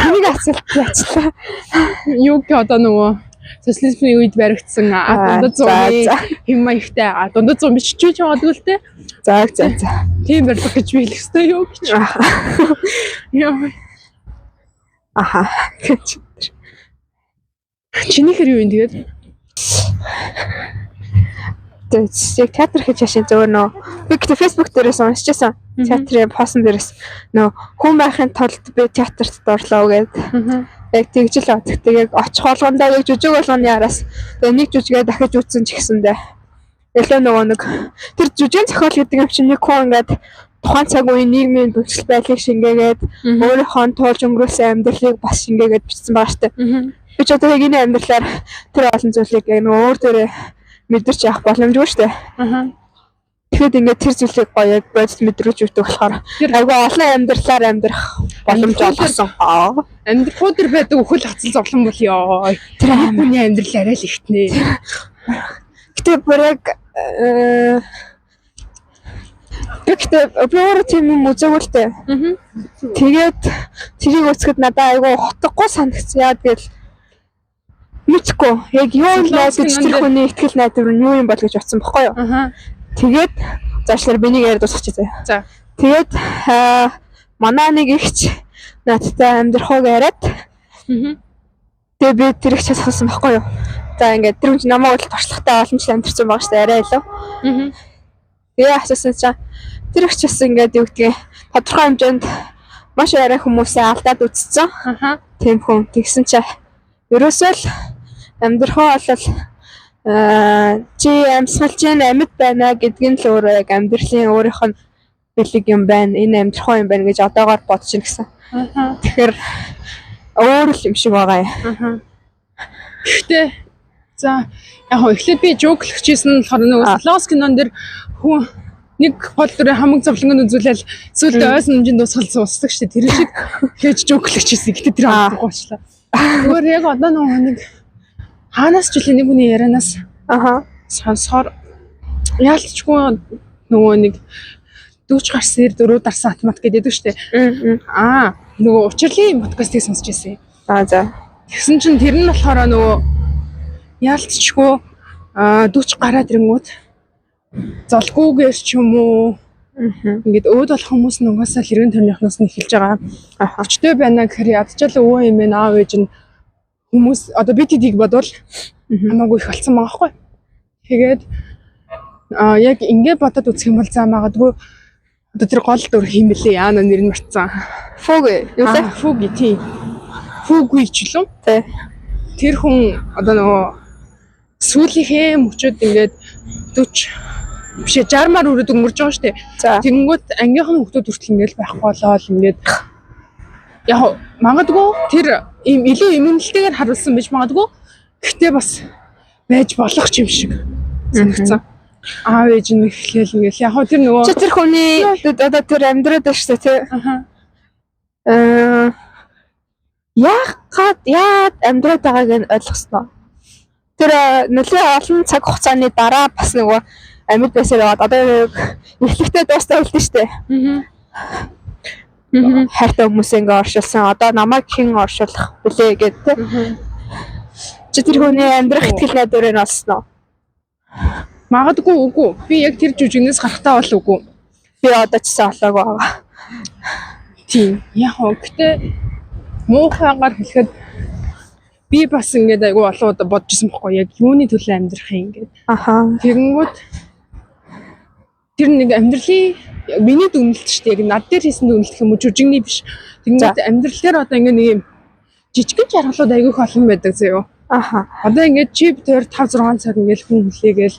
Энийг асуулт яачлаа. Юу гэх одоо нөгөө социализмын үед баригдсан дундад зууны хэм маягтай дундад зуун бичиж магадгүй л те. За. Тийм барилга гэж би хэлэх ёстой юу гэж. Яа. Аха. Чиний хэр юу юм тэгээд? Тэгээд театр хийж хашийн зөвөр нөө би гэдэг фэйсбүүк дээрээс уншижсэн. Театрын постн дээрээс нөө хүн байхын тулд би театрт орлоо гэдэг. Яг тэгж л бод. Тэгээд очих болгондоо яг жүжиг болгоны араас тэгээд нэг жүжигээ дахиж үзсэн ч гэсэндээ ялаа нөгөө нэг тэр жүжигэн зохиол гэдэг юм чинь нэг хүн ингээд тухайн цаг үеийн нийгмийн нөхцөл байдлыг шингээгээд өөрийнхөө туулж өнгөрөөсөн амьдралыг бас шингээгээд бичсэн байгаа штэ. Би ч одоо яг энэ амьдралаар тэр олон зүйлийг яг нөгөө өөр дээрээ мэдэрч явах боломжгүй штэ. Тэгэхэд ингээд тэр зүйлийг гоё яг бодит мэдрэж өгдөг болохоор айгүй олон амьдралаар амьдрах боломж олгосон. Амьдрахуу дээр байдаг өхөл хацал зовлон бол ёо. Тэр хүний амьдрал арай л ихтнэ. Гэтэ бүр яг би өөрөө тийм юм үзээгүй л дээ. Тэгээд тэрийг үзэхэд надад айгүй хотгохгүй санагдсан. Яа тэгэл мэдгүй. Яг юу л найдаж тэр хүний ихтгэл найдвар нь юу юм бол гэж бодсон бохгүй юу? Тэгээд заашлаар бинийг яриад дуусчих заяа. За. Тэгээд манай нэг ихч надтай амьдрахыг яриад. Тэгээд би тэр ихчээс асуусан бохгүй юу? За ингээд тэр хүн намайг л туршлагатай олон жил амьдэрсэн байгаа шүү дээ арай илүү. Тэгээ асуусан чинь тэр ихчээс ингээд юу гэдгийг тодорхой хэмжээнд маш арай хүмүүсээ алдаад үзсэн. Тийм хүн тэгсэн чинь ерөөсөө л амьдрахаа бол чи амьсгалж амьд байна гэдгийг л өөрөө яг амьдралын өөрийнх нь бэлэг юм байна. Энэ амьдрахаа юм байна гэж одоогоор бодож ин гэсэн. Тэгэхээр өөр л юм шиг байгаа юм. Гэхдээ за яг хөө эхлээд би жууглахжсэн болохоор нөгөө Лос кинон дэр хүн нэг гол дүрээ хамаг зовлонгод үзүүлэл эсвэл ойсон хэмжээнд дуусгал суусдаг шүү дээ. Тэр шиг хийж жууглахжсэн. Гэтэ тэр амтгуучлаа. Зүгээр яг одоо нөгөө нэг хаанаас ч үл нэг хүний ярианаас сонсоор яалтчгүй нөгөө нэг дүүч гарсээр дөрөв дарсан автомат гэдэг шүү дээ. Нөгөө учирлын подкастыг сонсч байсан. За. Тэгсэн чинь тэр нь болохоор нөгөө яалтчгүй дүүч гараад ирэнгүүт золгүйгээр ч юм уу ингээд өөд болох хүмүүс нь угаасаа хэрэгэн төрнийхнээс нь эхэлж байгаа. Өчтөө байна гэхээр ядчаал өвөө юм ээ аав ээж нь хүмүүс одоо бид хэдийг бодвол хамаагүй их болсон байгаа хгүй. Тэгээд яг ингээд бодоод үзэх юм бол заа магадгүй одоо тэр гол дүр химэлээ яана нэр нь марцсан. Фуг юу лээ? Фуг тий. Фуггүй ч лөө. Тэр хүн одоо нөгөө сүүлийнхээ мөчөд ингээд 40 биш 60-аар өрөөд өнгөрч байгаа шүү дээ. Тэгэнгүүт ангийнхан хүмүүс хүртэл ингээд байхгүй болоо л ингээд яг магадгүй тэр илүү иммунитетээр харуулсан байж магадгүй. Гэхдээ бас байж болох юм шиг санагдсан. Аав ээж нь ихлээл ингээд яг тэр нөгөө тэр хүний одоо тэр амьдраад байна шүү дээ тий. Яагаад амьдраад байгааг нь ойлгосноо. Тэр нэлээд олон цаг хугацааны дараа бас нөгөө амьд байсаар яваад одоо эхлэхдээ дуустал үлдэн штэ. Хайртай хүмүүсээ ингээ оршуулсан. Одоо намайг хэн оршуулах вүлээ гэдэг. Чи тэр хүний амьдрах ихтгэл найдварыг олсноо. Магадгүй үгүй. Би яг тэр жүжигнээс гарахтаа бол үгүй. Би одоо ч гэсэн олоогүй байгаа. Тийм. Яг гэхдээ муухайгаар хэлэхэд би бас ингээд айгүй олон удаа бодчихсон байхгүй яг юуны төлөө амьдрах юм ингээд. Тэгэнгүүт тэр нэг амьдралын миний дүнэлт шүү дээ. Яг над дээр хийсэн дүнэлт юм уу жүжигний биш. Тэгэнгүүт амьдрал дээр одоо ингээд нэг юм жижигэн жаргалууд айгүйх олон байдаг заяо. Одоо ингээд чип дээр 5 6 цаг ингээд хүн хүлээгээл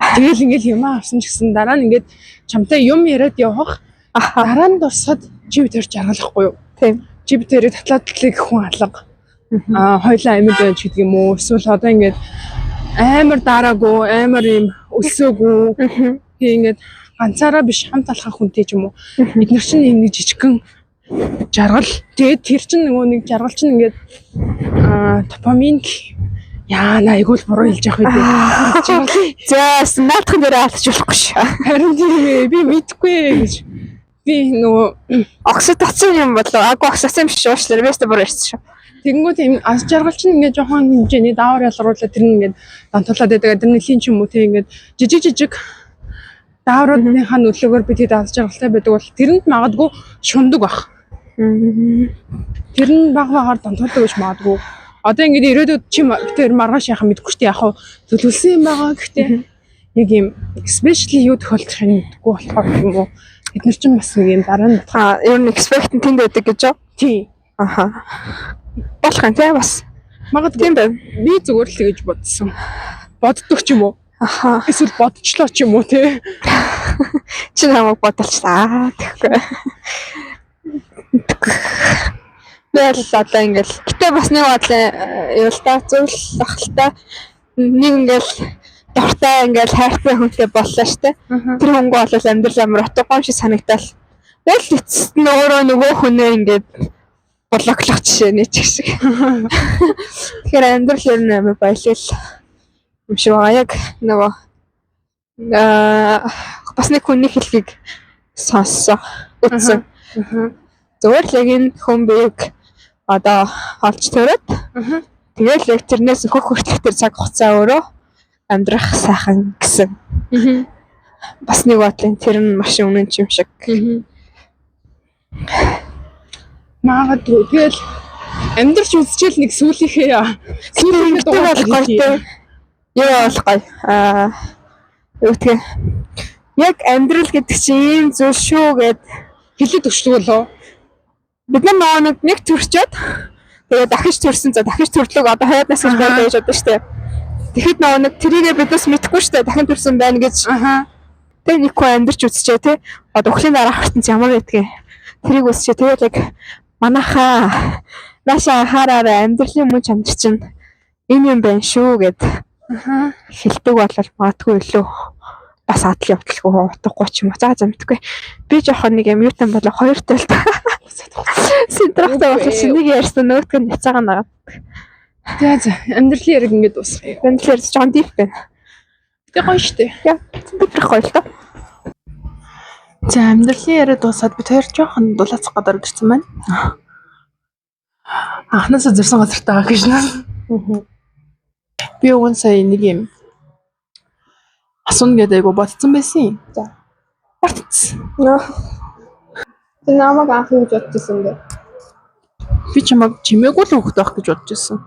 тэгэл ингээд юм авсан ч гэсэн дараа нь ингээд чамтай юм яриад явах дараа нь дурсаад чип дээр жаргалахгүй юу? Тийм. Чип дээр татлаадлыг хүн алга. Хоёлаа амьд байж гэдэг юм уу? Эсвэл одоо ингээд амар дараагүй, амар юм өсөөгүй. Тэгээ ингээд ганцаараа биш хамт алхах хүнтэй ч юм уу. Бид нар чинь нэг жижигхэн жаргал. Тэгээд тэр чинь нөгөө нэг жаргал чинь ингээд допамин яана айгуул буруу хэлж явах үү. Зээс наадхан дээр алдчих болохгүй ш. Харин тийм би мэдгүй гэж. Би нөгөө окситоцин юм болов агуу окситоцин биш уучлаарай бэстэ буруу ярьсан шүү. тэгэнгүүт юм ас жаргал чинь ингээд жоохон хэмжээний даавар ялгаруулаад тэр нь ингээд донтуулаад байдаг адреналин ч юм уу тийм ингээд жижиг даавруудынхаа нөлөөгөөр бид хэд ас жаргалтай байдаг бол тэрэнд магадгүй шундаг бах. Тэр нь багаар донтуулдаг гэж магадгүй. Одоо ингээд ирээдүйд чи тэр маргааш яхаа мэдгүй штэ яг төлөвлөсөн юм байгаа гэхдээ яг юм especially юу тохиолдох юм мэдгүй болохоор юм уу бид нар ч бас нэг юм дараа нь ер нь expect тэнд байдаг гэж юу? Тий. Аха. Болох юм тийм бас. Магадгүй тийм байв. Би зүгээр л тэгэж бодсон. Боддог ч юм уу? Аха. Эсвэл бодчихлоо ч юм уу те. Чи намайг бодолчлаа тэгэхгүй. Бэл одоо ингээл гэтээ бас нэг бодлоо юу л та зүйл ахaltaа нэг ингээл дуртай ингээл хайртай хүнтэй боллоо штэ. Тэр хүн бол амьдрал амар утгагүй шиг санагдал. Үл эцэст нь нөгөө хүнээ ингээд блоклох жишээ нэг шиг. Тэгэхээр амьдрал ер нь амар баялал юм шиг байгаа яг нөгөө бас нэг хүний хэлхийг сонссоо үтсэн. Зүгээр л яг энэ хүн биеийг одоо олж төрөөд тэгэл яг тэрнээс хөх хүртэх тэр цаг хугацаа өөрөө амьдрах сайхан гэсэн. Бас нэг бодлын тэр нь маш үнэн юм шиг. Магадгүй тэгэл амьдрч үзчихэл нэг сүүлийнхээ сүүлийнхээ дугаар гоё. Юу болохгүй. Юу гэх яг амьдрал гэдэг чинь ийм зүйл шүү гэд хэлээд өгчлөө болоо. Бид нар нэг төрчөөд тэгээ дахиж төрсөн за дахиж төрлөг одоо хойднаас гэж байдаг гэж бодсон шүү дээ. Тэгэхэд нэг тэрийгээ биднес мэдэхгүй шүү дээ. Дахин төрсөн байна гэж. Тэгээ нэг хүн амьдрч үзчихээ тий. Одоо өхлийн дараа хартан ямар байдгийг тэрийг үзчихээ. Тэгээд яг манайхаа наашаа хараараа амьдралын мөн чанар чинь энэ юм байна шүү гэд хэлдэг бол магадгүй илүү бас адал явдалгүй утгагүй ч юм уу. За мэдгүй. Би жоохон нэг юм юутан болоо хоёр талд синтрахтай болох чинь нэг ярьсан нөгөөдг нь няцаагаа нагаад. За амьдралын яриг ингээд дуусгая. Амьдрал ярьж жоон дип байна. Тэгээ гоё штэ. Яа, битрэх гоё л тоо. За амьдралын яриа дуусаад бид хоёр жоохон дулаацах гадар ирсэн байна. Анхнаасаа зурсан газартаа байгаа гэж нэ. Би өгөн сая нэг юм асууна гэдэг айгу бодсон байсан юм. За. Батцсан. Тэр намайг анх юу гэж бодчихсон бэ? Би чамайг чимээгүй л хөөхд байх гэж бодож байсан.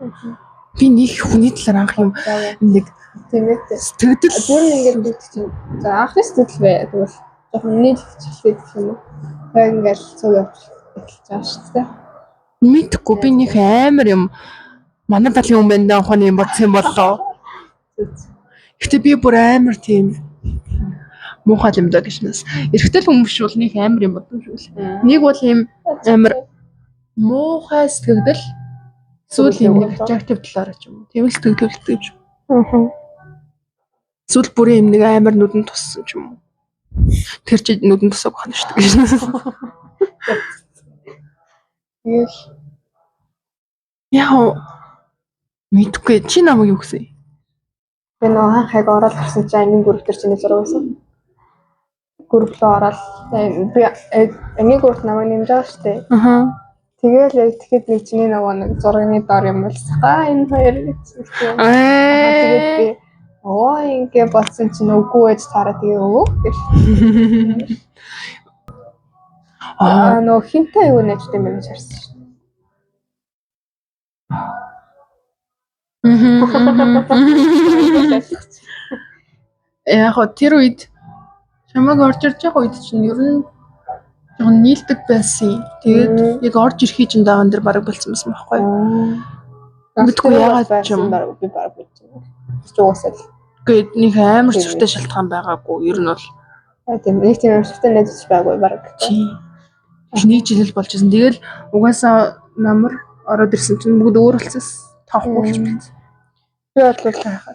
Би нэг хүний талаар анх юм нэг тиймээ. сэтгэл Зүгээр нь ингээд дүүт чинь. За анхны сэтгэл бай. Тэгвэл жоохон нийлхчлээд гэх юм уу? Тэгээ ингээд цог явуулж байгаа шүү дээ. мэдхгүй би нэг амар юм манай талын хүн байна анхны юм бодсон боллоо. Гэхдээ би бүр амар тийм муухай юм даа гэжнээс. Эрэгтэй хүмүүс бол нэг амар юм бодсон шүү. Нэг бол юм амар муухай сэтгэл эсвэл юм нэг attractive талаараа ч юм уу. Тийм л сэтгэлтэй ч. Эсвэл бүр юм нэг амар нүдэнд туссан ч юм уу. Тэр чи нүдэнд тусах байна шүү дээ гэжнээс. Яа мэдгүй чи намайг юу гэсэн? Би нөгөө анх хайг ороод гарсан чинь ангийн гүрэл төр чиний зураг байсан. Гүрэлөө ороод би ангийн гүрэлт намайг нэмж байгаа шүү дээ. Тэгэл яг тэгэхэд нэг чиний нөгөө нэг зургийн дор юм болсгаа энэ хоёр гэсэн. Тэгээд би ингээ бодсон чинь үгүй ээж таараа тэгээ өвөө гэх. Нөгөө хинтэй юу нэж юм бэ гэж харсан шүү. Яг тэр үед чамайг орж ирж байгаа үед чинь ер нь жоохон нийлдэг байсан. Тэгээд яг орж ирэхий чинь дааван дээр бараг болцсон байсан байхгүй юу? Мэдгүй яагаад ч юм би бараг болчихсон. Зүгөөсөө л. Гээд нэг амар зөртэй шалтгаан байгаагүй. Ер нь бол тийм нэг тийм зөртэй найзч байгаагүй бараг. Нэг жил болж байсан. Тэгэл угаасаа намар ороод ирсэн чинь бүгд өөр болцсон. Тоохгүй болчих байсан. Би бодлоо хайхаа.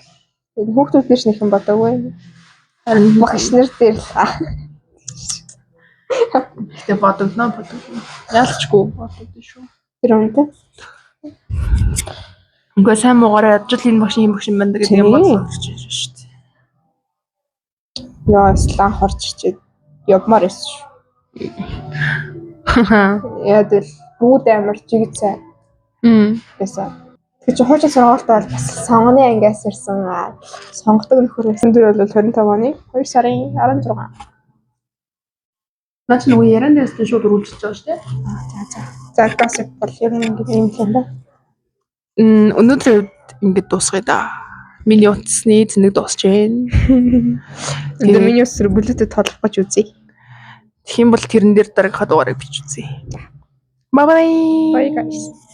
Хүүхдүүд биш нэг юм бодоогүй. Харин Багш нар дээр л ихтэй бодогдно. Ялчгүй бодогдсон шүү. тэр үнтэй. Үгүй сайн муугаараа ядж л энэ багш байна гэдэг юм бодсон шүү дээ. Яа, слан хорч чичээд явмаар байсан шүү. Яад л бүгд амар жиг цай. Байсан. Тэгээ чи хуучин сургуультай бол бас сонгоны ангиас ирсэн. Сонгодог нөхөр байсан дээр бол 25 оны 2 сарын 16. Наач нөгөө яран дээрс нь шууд үргэлжлэж байгаа шүү дээ. За гасип бол ер нь ингэ юм л да. Өнөөдрийн үед ингэж дуусгая да. Миний утасны зэнийг дуусч байна. Тэгээ миний ус бүлэтэд толох гэж үзье. Тэгэх юм бол тэрэн дээр дараагийнхаа дугаарыг бичүүлье. Bye bye. Bye guys.